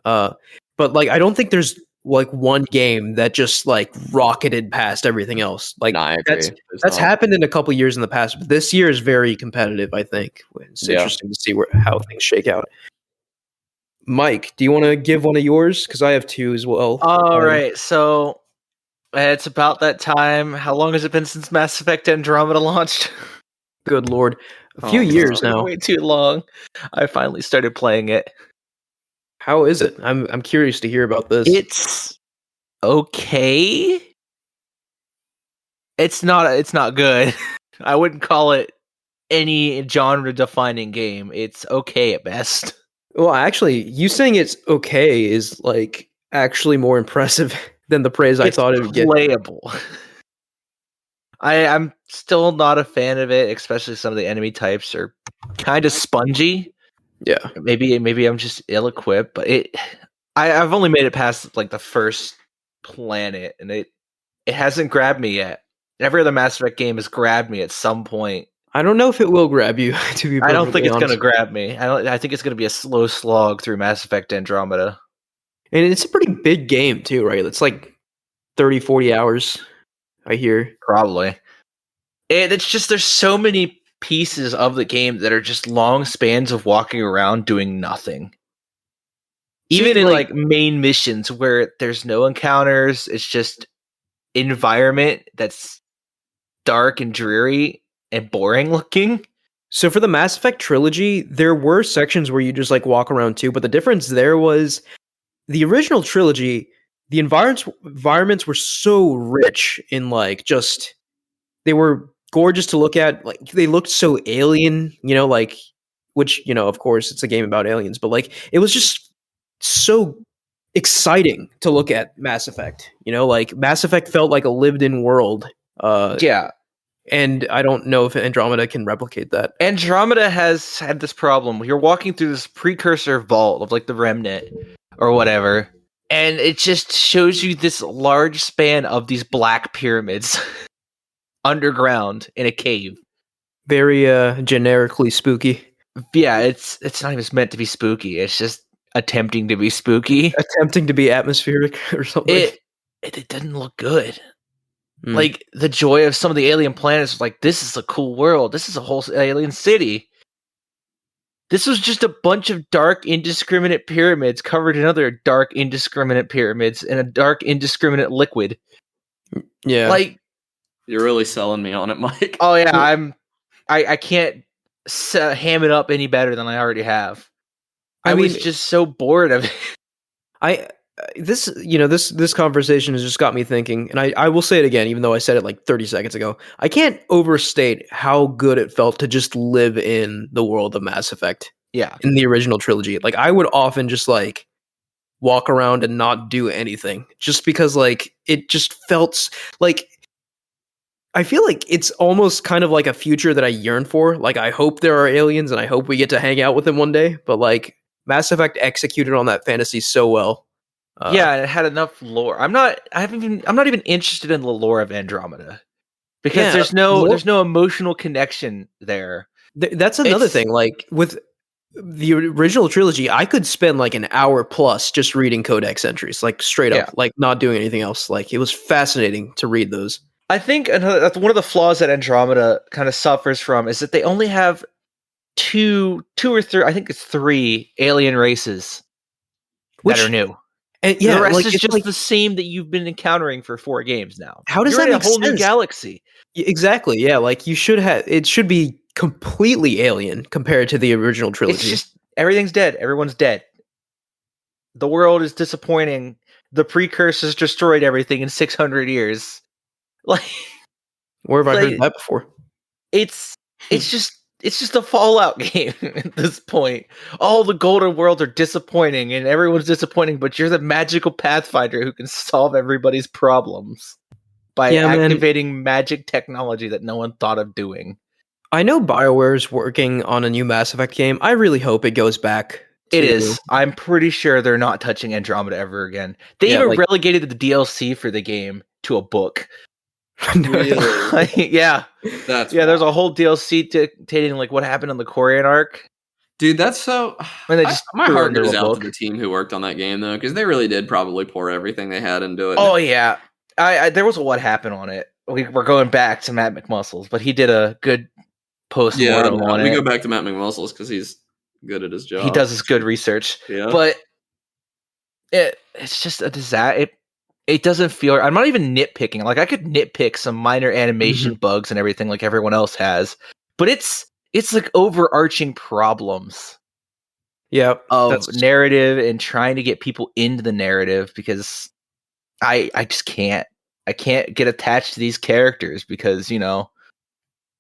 But like I don't think there's like one game that just like rocketed past everything else. Like I agree. That's happened in a couple years in the past, but this year is very competitive, I think. It's interesting to see how things shake out. Mike, do you want to give one of yours? Because I have two as well. All right, so it's about that time. How long has it been since Mass Effect Andromeda launched? Good Lord. A few years now. Way too long. I finally started playing it. How is it? I'm curious to hear about this. It's okay. It's not good. I wouldn't call it any genre defining game. It's okay at best. Well, actually, you saying it's okay is like actually more impressive than the praise I thought it would get. Playable. I'm still not a fan of it, especially some of the enemy types are kind of spongy. Yeah. Maybe I'm just ill-equipped, but I've only made it past like the first planet, and it hasn't grabbed me yet. Every other Mass Effect game has grabbed me at some point. I don't know if it will grab you, to be I don't think it's honest. going to grab me. I think it's going to be a slow slog through Mass Effect Andromeda. And it's a pretty big game too, right? It's like 30, 40 hours, I hear. Probably. And it's just there's so many pieces of the game that are just long spans of walking around doing nothing. Even in like main missions where there's no encounters, it's just environment that's dark and dreary and boring looking. So for the Mass Effect trilogy, there were sections where you just like walk around too, but the difference there was the original trilogy, the environments were so rich in like just they were gorgeous to look at. Like they looked so alien, like which, of course it's a game about aliens, but like it was just so exciting to look at Mass Effect. Like Mass Effect felt like a lived-in world. Yeah. And I don't know if Andromeda can replicate that. Andromeda has had this problem. You're walking through this precursor vault of like the Remnant or whatever, And it just shows you this large span of these black pyramids underground in a cave. Very generically spooky. Yeah, it's not even meant to be spooky. It's just attempting to be spooky. Attempting to be atmospheric or something. It doesn't look good. Mm. Like the joy of some of the alien planets, like this is a cool world. This is a whole alien city. This was just a bunch of dark, indiscriminate pyramids covered in other dark, indiscriminate pyramids in a dark, indiscriminate liquid. Yeah, like you're really selling me on it, Mike. Oh yeah, I can't ham it up any better than I already have. I was just so bored of it. This conversation has just got me thinking, and I will say it again, even though I said it like 30 seconds ago. I can't overstate how good it felt to just live in the world of Mass Effect. Yeah. In the original trilogy. Like, I would often just like walk around and not do anything just because like it just felt like I feel like it's almost kind of like a future that I yearn for. Like, I hope there are aliens and I hope we get to hang out with them one day, but like Mass Effect executed on that fantasy so well. Yeah, and it had enough lore. I'm not even interested in the lore of Andromeda because there's no emotional connection there. That's another thing. Like with the original trilogy, I could spend like an hour plus just reading codex entries, like straight up, like not doing anything else. Like, it was fascinating to read those. I think that's one of the flaws that Andromeda kind of suffers from is that they only have two or three. I think it's 3 alien races that are new. And yeah, the rest like, is just like the same that you've been encountering for 4 games now. How does You're that in make a whole sense? New galaxy? Exactly. Yeah, like it should be completely alien compared to the original trilogy. It's just everything's dead. Everyone's dead. The world is disappointing. The precursors destroyed everything in 600 years. Like, where have I heard that before? It's just a Fallout game at this point. All the golden worlds are disappointing and everyone's disappointing, but you're the magical pathfinder who can solve everybody's problems by activating magic technology that no one thought of doing. I know BioWare's working on a new Mass Effect game. I really hope it goes back. It is. I'm pretty sure they're not touching Andromeda ever again. They even relegated the DLC for the game to a book. Really? Yeah. There's a whole DLC dictating like what happened in the Korean arc. Dude, that's so. And they just my heart goes out to the team who worked on that game though, because they really did probably pour everything they had into it. Oh yeah, there was a what happened on it. We're going back to Matt McMuscles, but he did a good post-mortem on it. We go back to Matt McMuscles because he's good at his job. He does his good research. Yeah, but it's just a disaster. It doesn't feel. I'm not even nitpicking. Like, I could nitpick some minor animation bugs and everything, like everyone else has. But it's like overarching problems. Yeah, of narrative and trying to get people into the narrative because I just can't. I can't get attached to these characters because,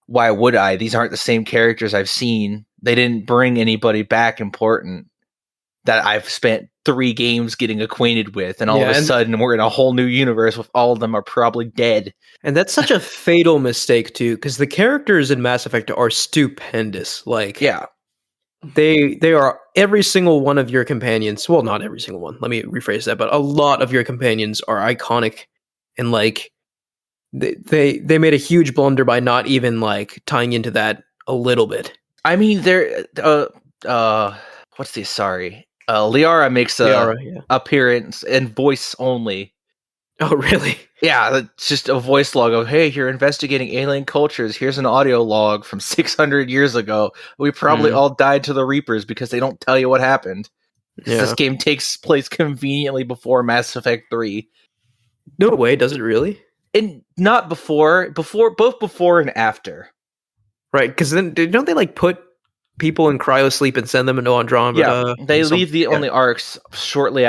why would I? These aren't the same characters I've seen. They didn't bring anybody back important that I've spent 3 games getting acquainted with, and all of a sudden we're in a whole new universe with all of them are probably dead. And that's such a fatal mistake too, because the characters in Mass Effect are stupendous. Like, they are every single one of your companions. Well, not every single one. Let me rephrase that, but a lot of your companions are iconic, and like they made a huge blunder by not even like tying into that a little bit. I mean, they're what's the Liara makes a appearance and voice only. Oh, really? Yeah, it's just a voice log of, hey, you're investigating alien cultures. Here's an audio log from 600 years ago. We probably all died to the Reapers because they don't tell you what happened. This game takes place conveniently before Mass Effect 3. No way, does it really? And not before, both before and after. Right, because then don't they like put people in cryosleep and send them into Andromeda? Yeah, they leave the only arcs shortly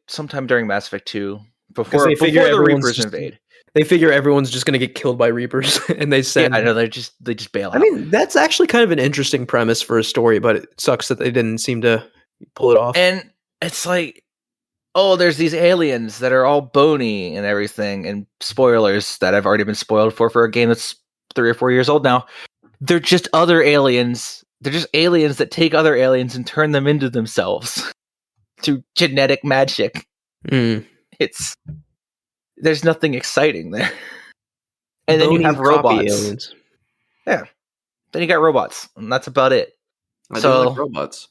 sometime during Mass Effect 2, before the Reapers invade. They figure everyone's just going to get killed by Reapers, and they send. Yeah, I know they just bail out. I mean, that's actually kind of an interesting premise for a story, but it sucks that they didn't seem to pull it off. And it's like, oh, there's these aliens that are all bony and everything, and spoilers that I've already been spoiled for a game that's 3 or 4 years old now. They're just other aliens. They're just aliens that take other aliens and turn them into themselves. through genetic magic. Mm. There's nothing exciting there. And then you Bony have copy robots. aliens. Yeah. Then you got robots, and that's about it. I do like robots.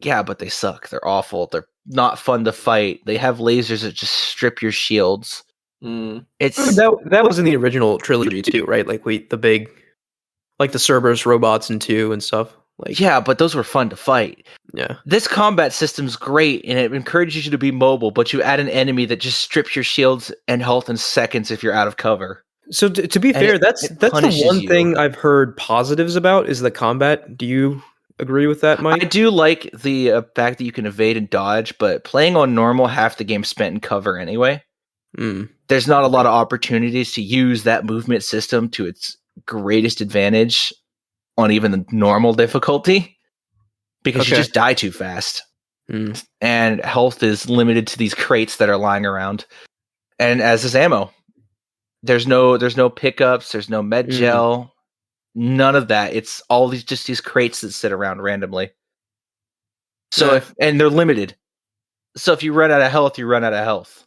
Yeah, but they suck. They're awful. They're not fun to fight. They have lasers that just strip your shields. It's That was in the original trilogy too, right? Like the Cerberus robots in 2 and stuff. Like yeah, but those were fun to fight. yeah. This combat system's great, and it encourages you to be mobile, but you add an enemy that just strips your shields and health in seconds if you're out of cover. So to be fair, that's the one thing I've heard positives about is the combat. Do you agree with that, Mike? I do like the fact that you can evade and dodge, but playing on normal, half the game's spent in cover anyway. There's not a lot of opportunities to use that movement system to its greatest advantage on even the normal difficulty because you just die too fast. And health is limited to these crates that are lying around. And as is ammo. There's no pickups, there's no med gel, none of that. It's all these crates that sit around randomly. So and they're limited. So if you run out of health, you run out of health.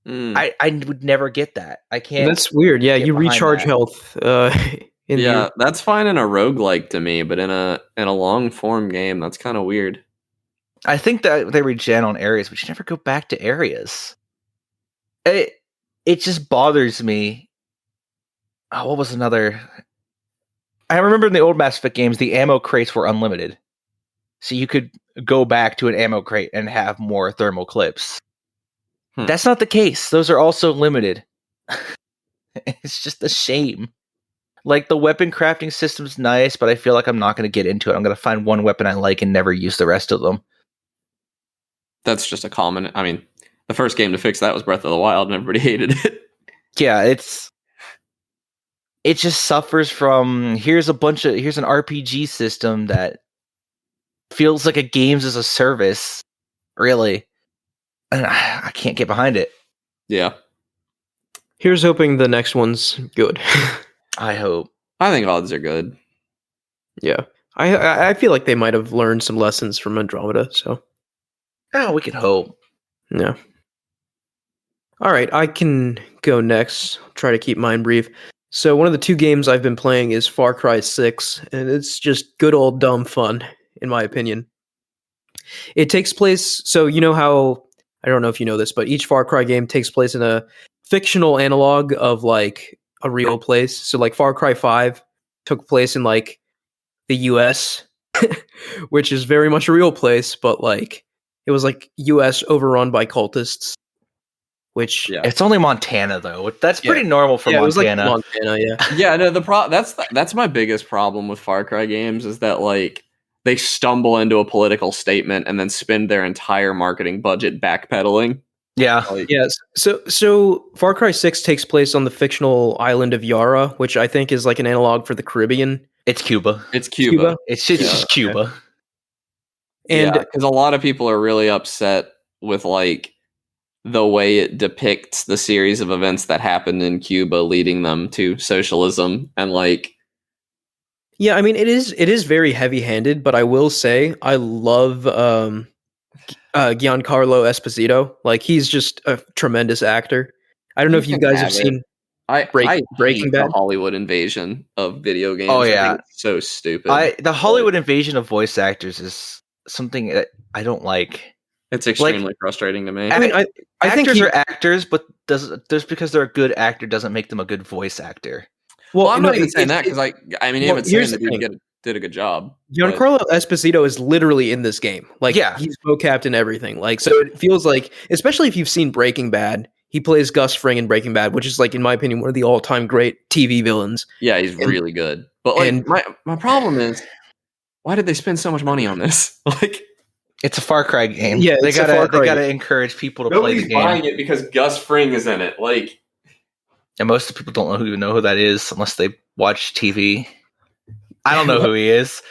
I would never get that. I can't. That's weird. Yeah, you recharge health. That's fine in a roguelike to me, but in a long form game, that's kind of weird. I think that they regen on areas, but you never go back to areas. It just bothers me. Oh, what was another? I remember in the old Mass Effect games, the ammo crates were unlimited. So you could go back to an ammo crate and have more thermal clips. That's not the case. Those are also limited. It's just a shame. Like, the weapon crafting system's nice, but I feel like I'm not going to get into it. I'm going to find one weapon I like and never use the rest of them. That's just a common... I mean, the first game to fix that was Breath of the Wild, and everybody hated it. Yeah, it just suffers from here's an RPG system that feels like a games as a service, really. And I can't get behind it. Yeah. Here's hoping the next one's good. I hope. I think odds are good. Yeah. I feel like they might have learned some lessons from Andromeda, so. Oh, we can hope. Yeah. All right, I can go next. I'll try to keep mine brief. So one of the 2 games I've been playing is Far Cry 6, and it's just good old dumb fun, in my opinion. It takes place, so you know how, I don't know if you know this, but each Far Cry game takes place in a fictional analog of like a real place. So like Far Cry 5 took place in like the US, which is very much a real place, but like it was like US overrun by cultists. Which it's only Montana though. That's pretty normal for Montana. It was like Montana, yeah. No, that's my biggest problem with Far Cry games is that like they stumble into a political statement and then spend their entire marketing budget backpedaling. Yeah. Yes. So Far Cry 6 takes place on the fictional island of Yara, which I think is like an analog for the Caribbean. It's Cuba. It's Cuba. It's just Cuba. Okay. And because a lot of people are really upset with like the way it depicts the series of events that happened in Cuba leading them to socialism and like yeah, I mean it is very heavy-handed, but I will say I love Giancarlo Esposito. Like he's just a tremendous actor. I don't know if you guys have seen Breaking Bad. The Hollywood invasion of video games. Oh yeah, I think it's so stupid. The Hollywood invasion of voice actors is something that I don't like. It's extremely frustrating to me. I mean, I think actors are actors, but just because they're a good actor doesn't make them a good voice actor. Well, I'm not even saying that because I mean, even saying that dude did a good job. Giancarlo Esposito is literally in this game. Like, he's vocapped and everything. Like, so it feels like, especially if you've seen Breaking Bad, he plays Gus Fring in Breaking Bad, which is like, in my opinion, one of the all-time great TV villains. Yeah, he's really good. But like, my problem is, why did they spend so much money on this? Like. It's a Far Cry game. Yeah, they gotta encourage people to play the game. Nobody's buying it because Gus Fring is in it. Like, and most of the people don't even know who that is unless they watch TV. I don't know who he is.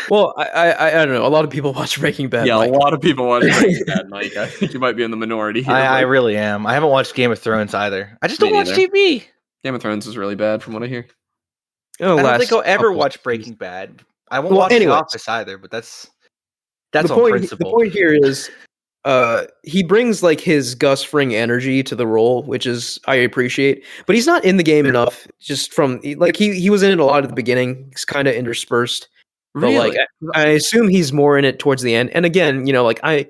Well, I don't know. A lot of people watch Breaking Bad. Yeah, a lot of people watch Breaking Bad, Mike. I think you might be in the minority here. I really am. I haven't watched Game of Thrones either. I just don't watch TV. Game of Thrones is really bad, from what I hear. I don't think I'll ever watch Breaking Bad. I won't watch The Office either, but that's on principle. The point here is he brings like his Gus Fring energy to the role, which is I appreciate. But he's not in the game enough. Just from like he was in it a lot at the beginning. He's kind of interspersed. But like Really? I assume he's more in it towards the end. And again, like I'm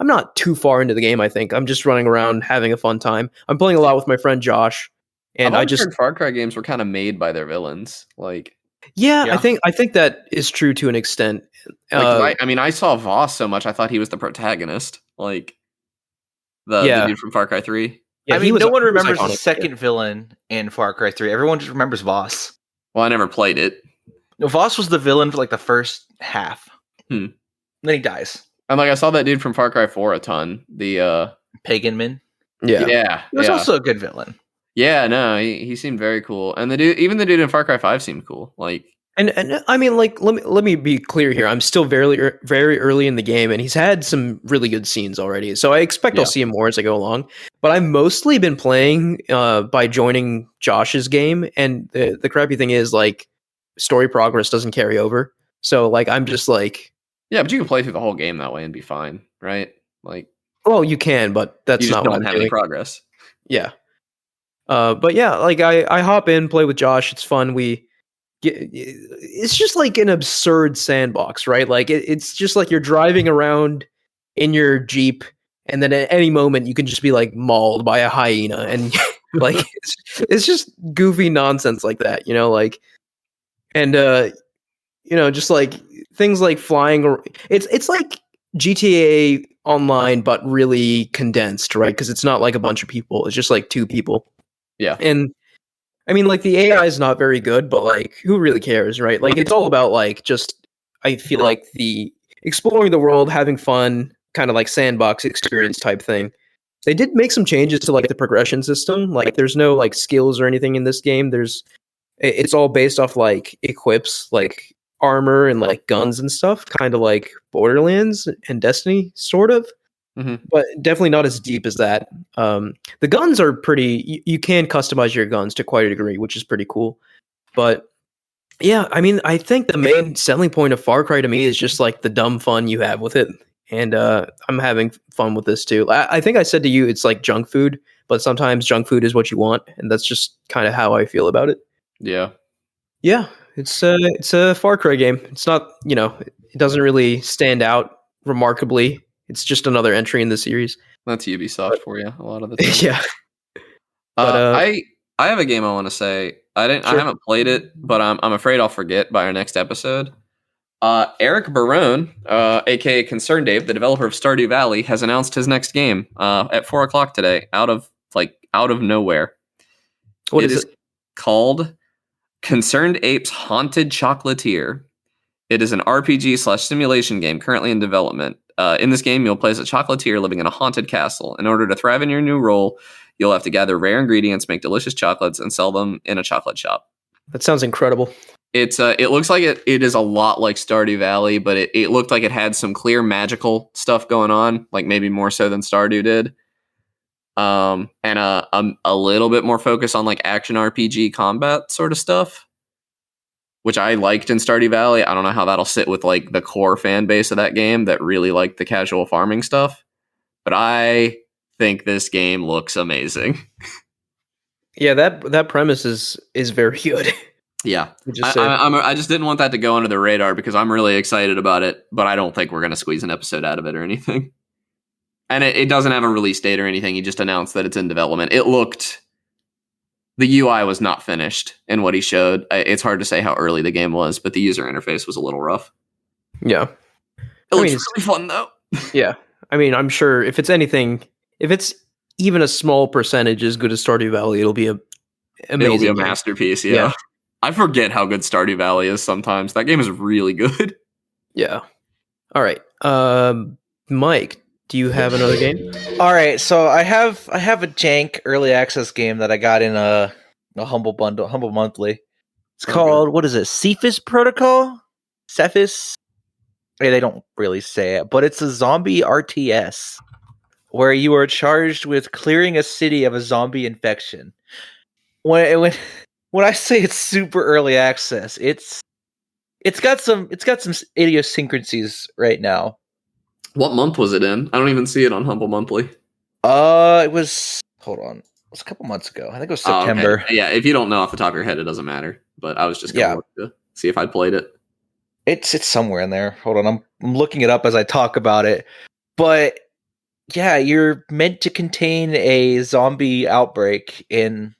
not too far into the game. I think I'm just running around having a fun time. I'm playing a lot with my friend Josh, and I've always heard Far Cry games were kind of made by their villains. Like, yeah, I think that is true to an extent. I saw Voss so much I thought he was the protagonist. Like the dude from Far Cry 3. Yeah, no one remembers the iconic, second villain in Far Cry 3. Everyone just remembers Voss. Well, I never played it. No, Voss was the villain for like the first half. Then he dies. And like I saw that dude from Far Cry 4 a ton. The Paganman. Yeah. He was also a good villain. Yeah, no, he seemed very cool. And the dude in Far Cry 5 seemed cool. Like and I mean, like, let me be clear here. I'm still very very early in the game, and he's had some really good scenes already. So I expect I'll see him more as I go along. But I've mostly been playing by joining Josh's game, and the crappy thing is like story progress doesn't carry over. So like I'm just like, yeah, but you can play through the whole game that way and be fine, right? Like, well, you can, but that's you just not what don't I'm have doing. any progress. Yeah. But yeah, like I hop in, play with Josh. It's fun. It's just like an absurd sandbox, right? Like it's just like you're driving around in your Jeep, and then at any moment you can just be like mauled by a hyena, and like it's just goofy nonsense like that, like, and just like things like flying. It's like GTA Online, but really condensed, right? Because it's not like a bunch of people; it's just like 2 people. Yeah. And I mean, like, the AI is not very good, but like, who really cares, right? Like, it's all about like just I feel like the exploring the world, having fun, kind of like sandbox experience type thing. They did make some changes to like the progression system. Like, there's no like skills or anything in this game. It's all based off like equips, like armor and like guns and stuff, kind of like Borderlands and Destiny, sort of. But definitely not as deep as that. The guns are pretty. You can customize your guns to quite a degree, which is pretty cool. But yeah, I mean, I think the main selling point of Far Cry to me is just like the dumb fun you have with it, and I'm having fun with this too. I think I said to you, it's like junk food, but sometimes junk food is what you want, and that's just kind of how I feel about it. Yeah. It's a Far Cry game. It's not, it doesn't really stand out remarkably. It's just another entry in the series. That's Ubisoft for you a lot of the time. Yeah. But I have a game I want to say. I haven't played it, but I'm afraid I'll forget by our next episode. Eric Barone, aka Concerned Dave, the developer of Stardew Valley, has announced his next game at 4:00 today, out of nowhere. What is it? Called Concerned Apes Haunted Chocolatier. It is an RPG/simulation game currently in development. In this game, you'll play as a chocolatier living in a haunted castle. In order to thrive in your new role, you'll have to gather rare ingredients, make delicious chocolates, and sell them in a chocolate shop. That sounds incredible. It looks like it is a lot like Stardew Valley, but it looked like it had some clear magical stuff going on, like maybe more so than Stardew did. And a little bit more focus on like action RPG combat sort of stuff, which I liked in Stardew Valley. I don't know how that'll sit with like the core fan base of that game that really liked the casual farming stuff, but I think this game looks amazing. Yeah, that premise is very good. Yeah, I just didn't want that to go under the radar because I'm really excited about it, but I don't think we're going to squeeze an episode out of it or anything. And it doesn't have a release date or anything. He just announced that it's in development. The UI was not finished in what he showed. It's hard to say how early the game was, but the user interface was a little rough. Yeah. It looks really fun, though. Yeah. I mean, I'm sure if it's even a small percentage as good as Stardew Valley, it'll be amazing. It'll be a masterpiece, yeah. I forget how good Stardew Valley is sometimes. That game is really good. Yeah. All right. Mike, do you have another game? All right, so I have a jank early access game that I got in a humble monthly. It's called what is it? Cepheus Protocol? Cepheus? They don't really say it, but it's a zombie RTS where you are charged with clearing a city of a zombie infection. When I say it's super early access, it's got some idiosyncrasies right now. What month was it in? I don't even see it on Humble Monthly. It was. Hold on. It was a couple months ago. I think it was September. Okay. Yeah, if you don't know off the top of your head, it doesn't matter. But I was just gonna look to see if I'd played it. It's somewhere in there. Hold on, I'm looking it up as I talk about it. But yeah, you're meant to contain a zombie outbreak in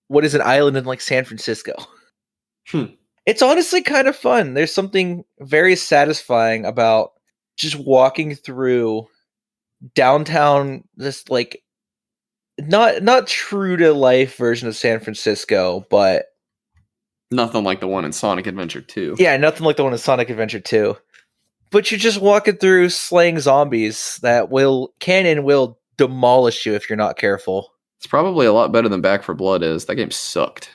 what is an island in like San Francisco. It's honestly kind of fun. There's something very satisfying about just walking through downtown, this like not true to life version of San Francisco, but nothing like the one in Sonic Adventure 2. Yeah, nothing like the one in Sonic Adventure 2. But you're just walking through slaying zombies that will demolish you if you're not careful. It's probably a lot better than Back 4 Blood is. That game sucked.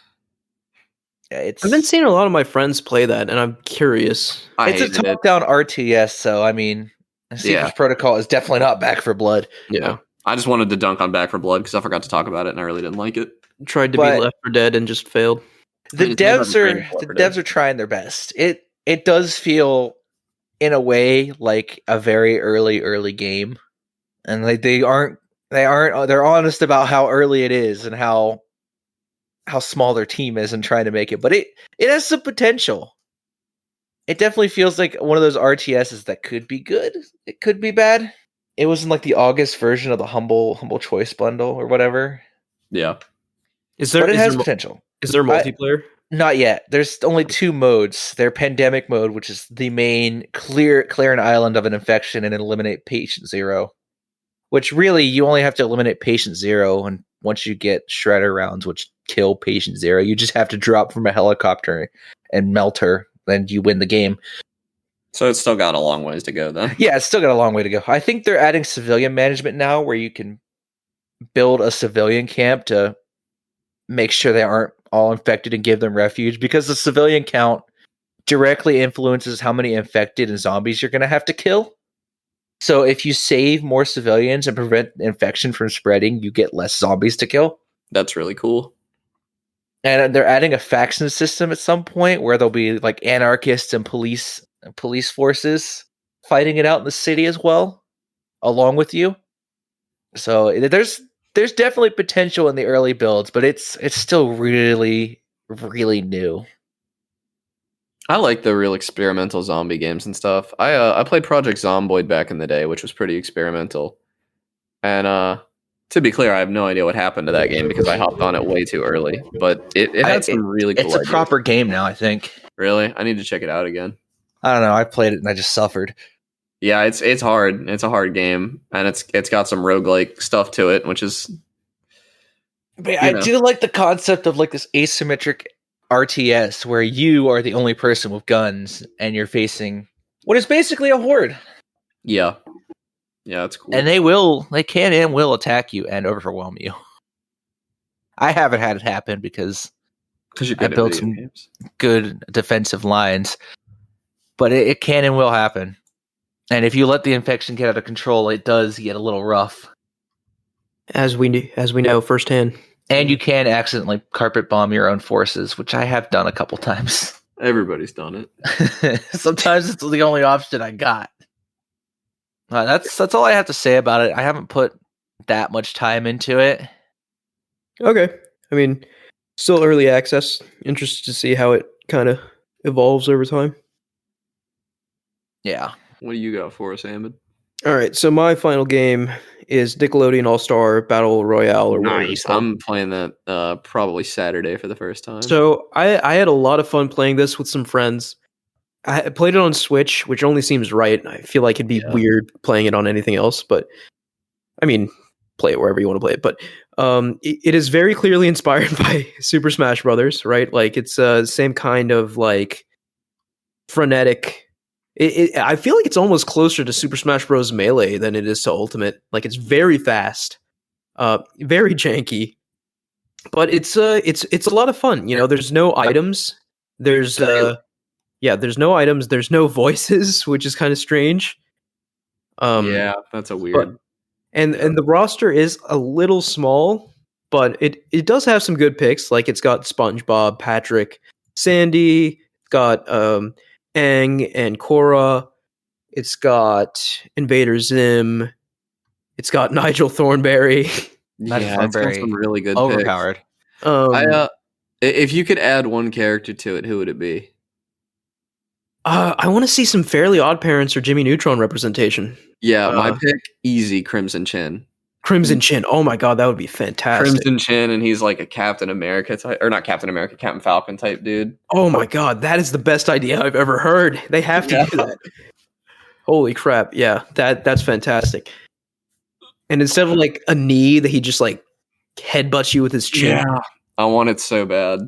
Yeah, I've been seeing a lot of my friends play that, and I'm curious. It's a top-down RTS, so I mean, Cepheus Protocol is definitely not Back 4 Blood. Yeah. I just wanted to dunk on Back 4 Blood because I forgot to talk about it, and I really didn't like it. Tried to be Left 4 Dead and just failed. The devs are trying their best. It does feel, in a way, like a very early game, and like they're honest about how early it is and how small their team is and trying to make it. But it has some potential. It definitely feels like one of those RTSs that could be good. It could be bad. It was in like the August version of the Humble Choice bundle or whatever. Yeah. But it has potential. Is there multiplayer? Not yet. There's only 2 modes. Their pandemic mode, which is the main clear an island of an infection and eliminate patient 0. Which really, you only have to eliminate patient 0, and once you get shredder rounds, which kill patient 0, you just have to drop from a helicopter and melt her, then you win the game. So it's still got a long ways to go, then. Yeah, it's still got a long way to go. I think they're adding civilian management now, where you can build a civilian camp to make sure they aren't all infected and give them refuge, because the civilian count directly influences how many infected and zombies you're going to have to kill. So if you save more civilians and prevent infection from spreading, you get less zombies to kill. That's really cool. And they're adding a faction system at some point where there'll be like anarchists and police forces fighting it out in the city as well, along with you. So there's definitely potential in the early builds, but it's still really, really new. I like the real experimental zombie games and stuff. I played Project Zomboid back in the day, which was pretty experimental. And to be clear, I have no idea what happened to that game because I hopped on it way too early. But it had some really cool ideas. It's a proper game now, I think. Really? I need to check it out again. I don't know. I played it and I just suffered. Yeah, it's hard. It's a hard game, and it's got some roguelike stuff to it, which is. But I do like the concept of like this asymmetric RTS where you are the only person with guns and you're facing what is basically a horde. Yeah, that's cool. And they can and will attack you and overwhelm you. I haven't had it happen because I built some good defensive lines, but it can and will happen. And if you let the infection get out of control, it does get a little rough. As we know firsthand. And you can accidentally carpet bomb your own forces, which I have done a couple times. Everybody's done it. Sometimes it's the only option I got. That's all I have to say about it. I haven't put that much time into it. Okay. I mean, still early access. Interested to see how it kind of evolves over time. Yeah. What do you got for us, Ahmed? All right, so my final game is Nickelodeon All-Star Battle Royale. Or nice. I'm playing that probably Saturday for the first time. So I had a lot of fun playing this with some friends. I played it on Switch, which only seems right. I feel like it'd be weird playing it on anything else, but I mean, play it wherever you want to play it. But it is very clearly inspired by Super Smash Brothers, right? Like it's the same kind of like frenetic. I feel like it's almost closer to Super Smash Bros. Melee than it is to Ultimate. Like it's very fast, very janky, but it's a lot of fun. You know, there's no items. There's no items. There's no voices, which is kind of strange. Yeah, that's a weird. And the roster is a little small, but it does have some good picks. Like it's got SpongeBob, Patrick, Sandy. It's got Aang and Korra. It's got Invader Zim. It's got Nigel Thornberry. Nigel Yeah, it's got Thornberry, some really good picks. overpowered. If you could add one character to it, who would it be? I want to see some Fairly Odd Parents or Jimmy Neutron representation. Yeah, my pick, easy, Crimson Chin. Crimson Chin. Oh my god, that would be fantastic. Crimson Chin, and he's like a Captain America type, or not Captain America, Captain Falcon type dude. Oh my god, that is the best idea I've ever heard. They have to do that. Holy crap! Yeah, that's fantastic. And instead of like a knee that he just like headbutts you with his chin. Yeah, I want it so bad.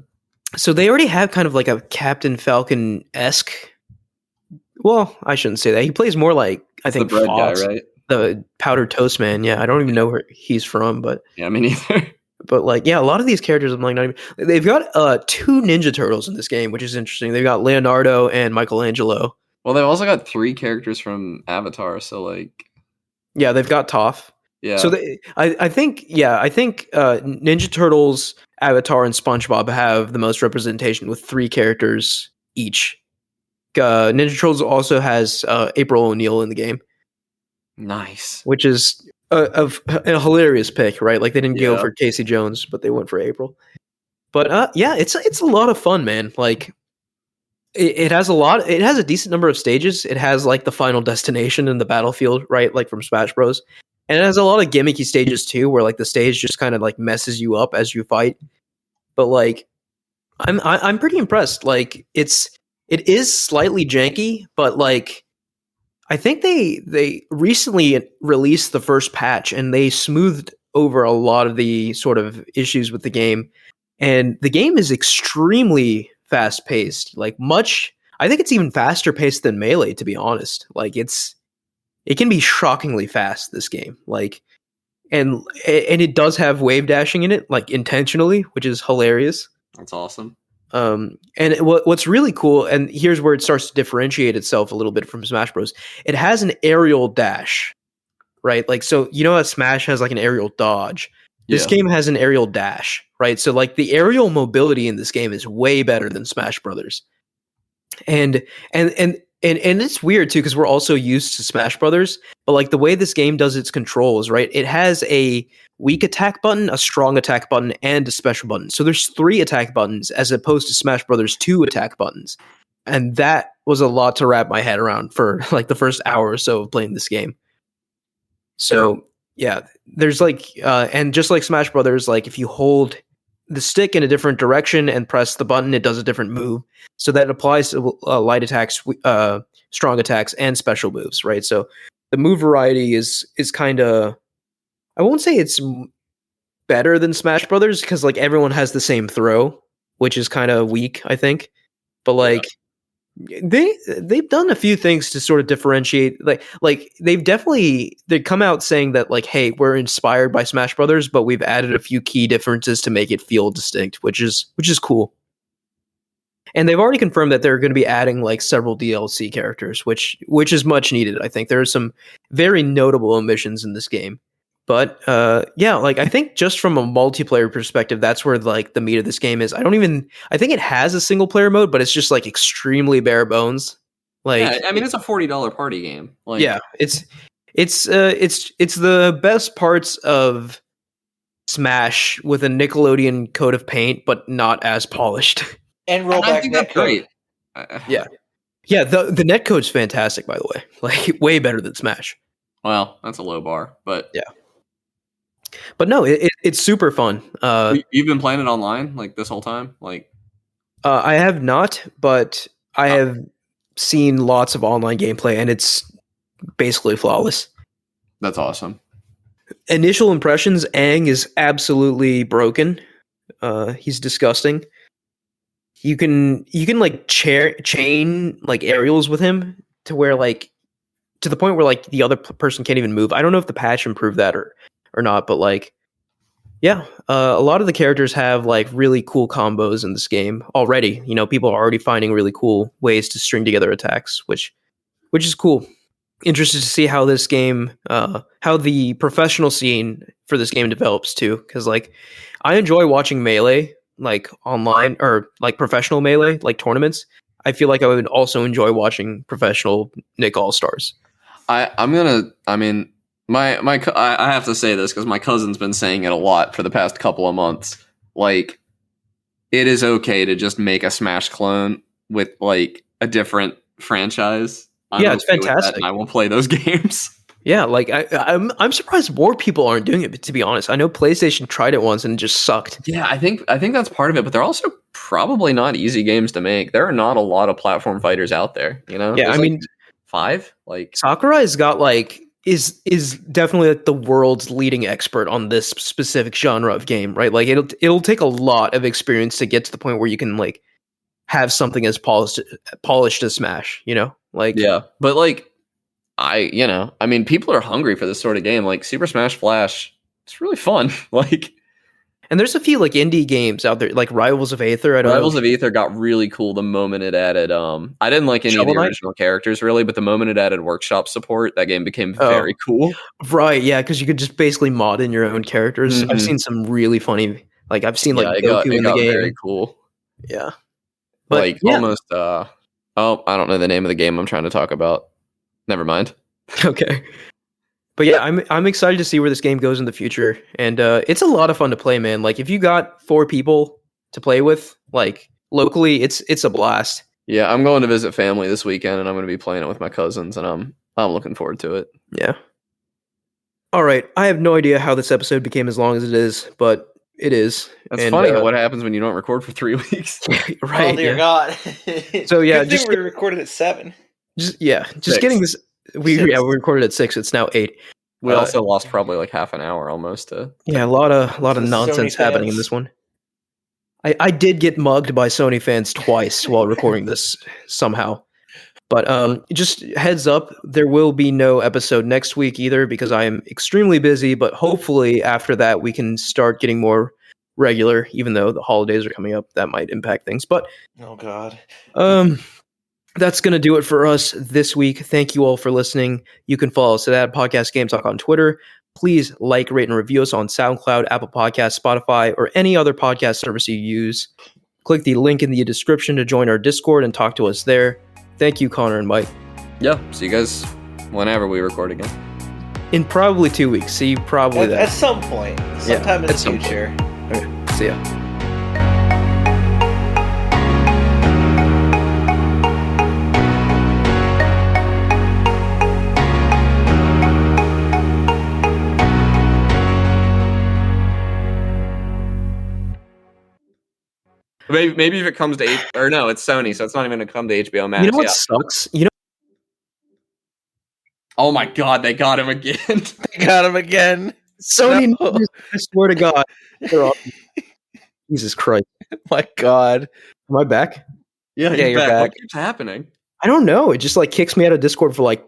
So they already have kind of like a Captain Falcon-esque. Well, I shouldn't say that. He plays more like I think the bread Fox, guy, right? the Powdered Toast Man. Yeah, I don't even know where he's from, but Yeah, me neither. But like, yeah, a lot of these characters, I'm like, not even. They've got 2 Ninja Turtles in this game, which is interesting. They've got Leonardo and Michelangelo. Well, they've also got 3 characters from Avatar, so like, Yeah, they've got Toph. yeah. So I think Ninja Turtles, Avatar, and SpongeBob have the most representation with 3 characters each. Ninja Turtles also has April O'Neil in the game, Nice. which is a hilarious pick, right? Like they didn't go Yeah. for Casey Jones, but they went for April. But yeah, it's a lot of fun, man. Like it has a lot. It has a decent number of stages. It has like the final destination in the battlefield, right? Like from Smash Bros. And it has a lot of gimmicky stages too, where like the stage just kind of like messes you up as you fight. But like, I'm pretty impressed. Like it is slightly janky, but like I think they recently released the first patch and they smoothed over a lot of the sort of issues with the game. And the game is extremely fast paced. Like I think it's even faster paced than Melee, to be honest. Like it can be shockingly fast, this game. Like and it does have wave dashing in it, like intentionally, which is hilarious. That's awesome. And what's really cool, and here's where it starts to differentiate itself a little bit from Smash Bros. It has an aerial dash, right? Like, so you know how Smash has like an aerial dodge. This game has an aerial dash, right? So like the aerial mobility in this game is way better than Smash Brothers. And it's weird too, because we're also used to Smash Brothers, but like the way this game does its controls, right? It has a weak attack button, a strong attack button, and a special button. So there's 3 attack buttons as opposed to Smash Brothers 2 attack buttons. And that was a lot to wrap my head around for like the first hour or so of playing this game. So yeah, there's like and just like Smash Brothers, like if you hold the stick in a different direction and press the button, it does a different move. So that applies to light attacks, strong attacks, and special moves, right? So the move variety is kind of, I won't say it's better than Smash Brothers because like everyone has the same throw, which is kind of weak, I think. But like they've done a few things to sort of differentiate. Like they come out saying that like, hey, we're inspired by Smash Brothers, but we've added a few key differences to make it feel distinct, which is cool. And they've already confirmed that they're going to be adding like several DLC characters, which is much needed. I think there are some very notable omissions in this game. But yeah, like I think just from a multiplayer perspective, that's where like the meat of this game is. I think it has a single player mode, but it's just like extremely bare bones. Like, yeah, I mean, it's a $40 party game. Like, yeah, it's the best parts of Smash with a Nickelodeon coat of paint, but not as polished. And I rollback think that's great. Yeah. Yeah, the netcode's fantastic, by the way. Like way better than Smash. Well, that's a low bar, but yeah. But no, it's super fun. You've been playing it online like this whole time? Like I have not, but I have seen lots of online gameplay and it's basically flawless. That's awesome. Initial impressions, Aang is absolutely broken. He's disgusting. You can like chain like aerials with him to where like to the point where like the other person can't even move. I don't know if the patch improved that or not, but like yeah, a lot of the characters have like really cool combos in this game already. You know, people are already finding really cool ways to string together attacks, which is cool. Interested to see how this game, how the professional scene for this game develops too, because like I enjoy watching Melee like online or like professional Melee like tournaments. I feel like I would also enjoy watching professional Nick All-Stars. I have to say this because my cousin's been saying it a lot for the past couple of months. Like, it is okay to just make a Smash clone with like a different franchise. Yeah, it's fantastic. And I will play those games. Yeah, like I'm surprised more people aren't doing it. To be honest, I know PlayStation tried it once and it just sucked. Yeah, I think that's part of it, but they're also probably not easy games to make. There are not a lot of platform fighters out there. You know? Yeah, There's I mean, 5. Like Sakurai's got like is definitely like the world's leading expert on this specific genre of game, right? Like it'll take a lot of experience to get to the point where you can like have something as polished as Smash. You know, like yeah, but like. I mean, people are hungry for this sort of game. Like Super Smash Flash, it's really fun. Like, and there's a few like indie games out there, like Rivals of Aether. Rivals of Aether got really cool the moment it added. I didn't like any of the original characters really, but the moment it added workshop support, that game became very cool. Right? Yeah, because you could just basically mod in your own characters. Mm-hmm. I've seen some really funny. Like I've seen like Goku in the game. Very cool. Yeah, but like almost. I don't know the name of the game I'm trying to talk about. Never mind. Okay. But yeah, I'm excited to see where this game goes in the future. And it's a lot of fun to play, man. Like if you got 4 people to play with, like locally, it's a blast. Yeah, I'm going to visit family this weekend and I'm going to be playing it with my cousins and I'm looking forward to it. Yeah. All right. I have no idea how this episode became as long as it is, but it is. That's funny what happens when you don't record for 3 weeks. Right. Oh dear God. So yeah, just we recorded at 7. Just 6. getting this. We recorded at 6. It's now 8. We also lost probably like half an hour almost to. Yeah, a lot of nonsense happening in this one. I did get mugged by Sony fans twice while recording this somehow. But just heads up, there will be no episode next week either because I am extremely busy. But hopefully after that we can start getting more regular. Even though the holidays are coming up, that might impact things. But oh God. That's going to do it for us this week. Thank you all for listening. You can follow us at Podcast Game Talk on Twitter. Please like, rate, and review us on SoundCloud, Apple Podcasts, Spotify, or any other podcast service you use. Click the link in the description to join our Discord and talk to us there. Thank you, Connor and Mike. Yeah, see you guys whenever we record again. In probably 2 weeks. See you probably at some point. Sometime in the future. Okay, see ya. Maybe if it comes to it's Sony, so it's not even going to come to HBO Max. You know what sucks? Oh my God, they got him again. They got him again. Sony, no. I swear to God. Jesus Christ. My God. Am I back? Yeah, you're back. What keeps happening? I don't know. It just like kicks me out of Discord for like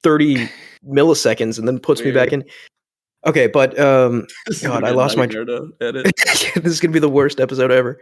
30 milliseconds and then puts me back in. Okay, but God, I lost my. Edit. This is gonna be the worst episode ever.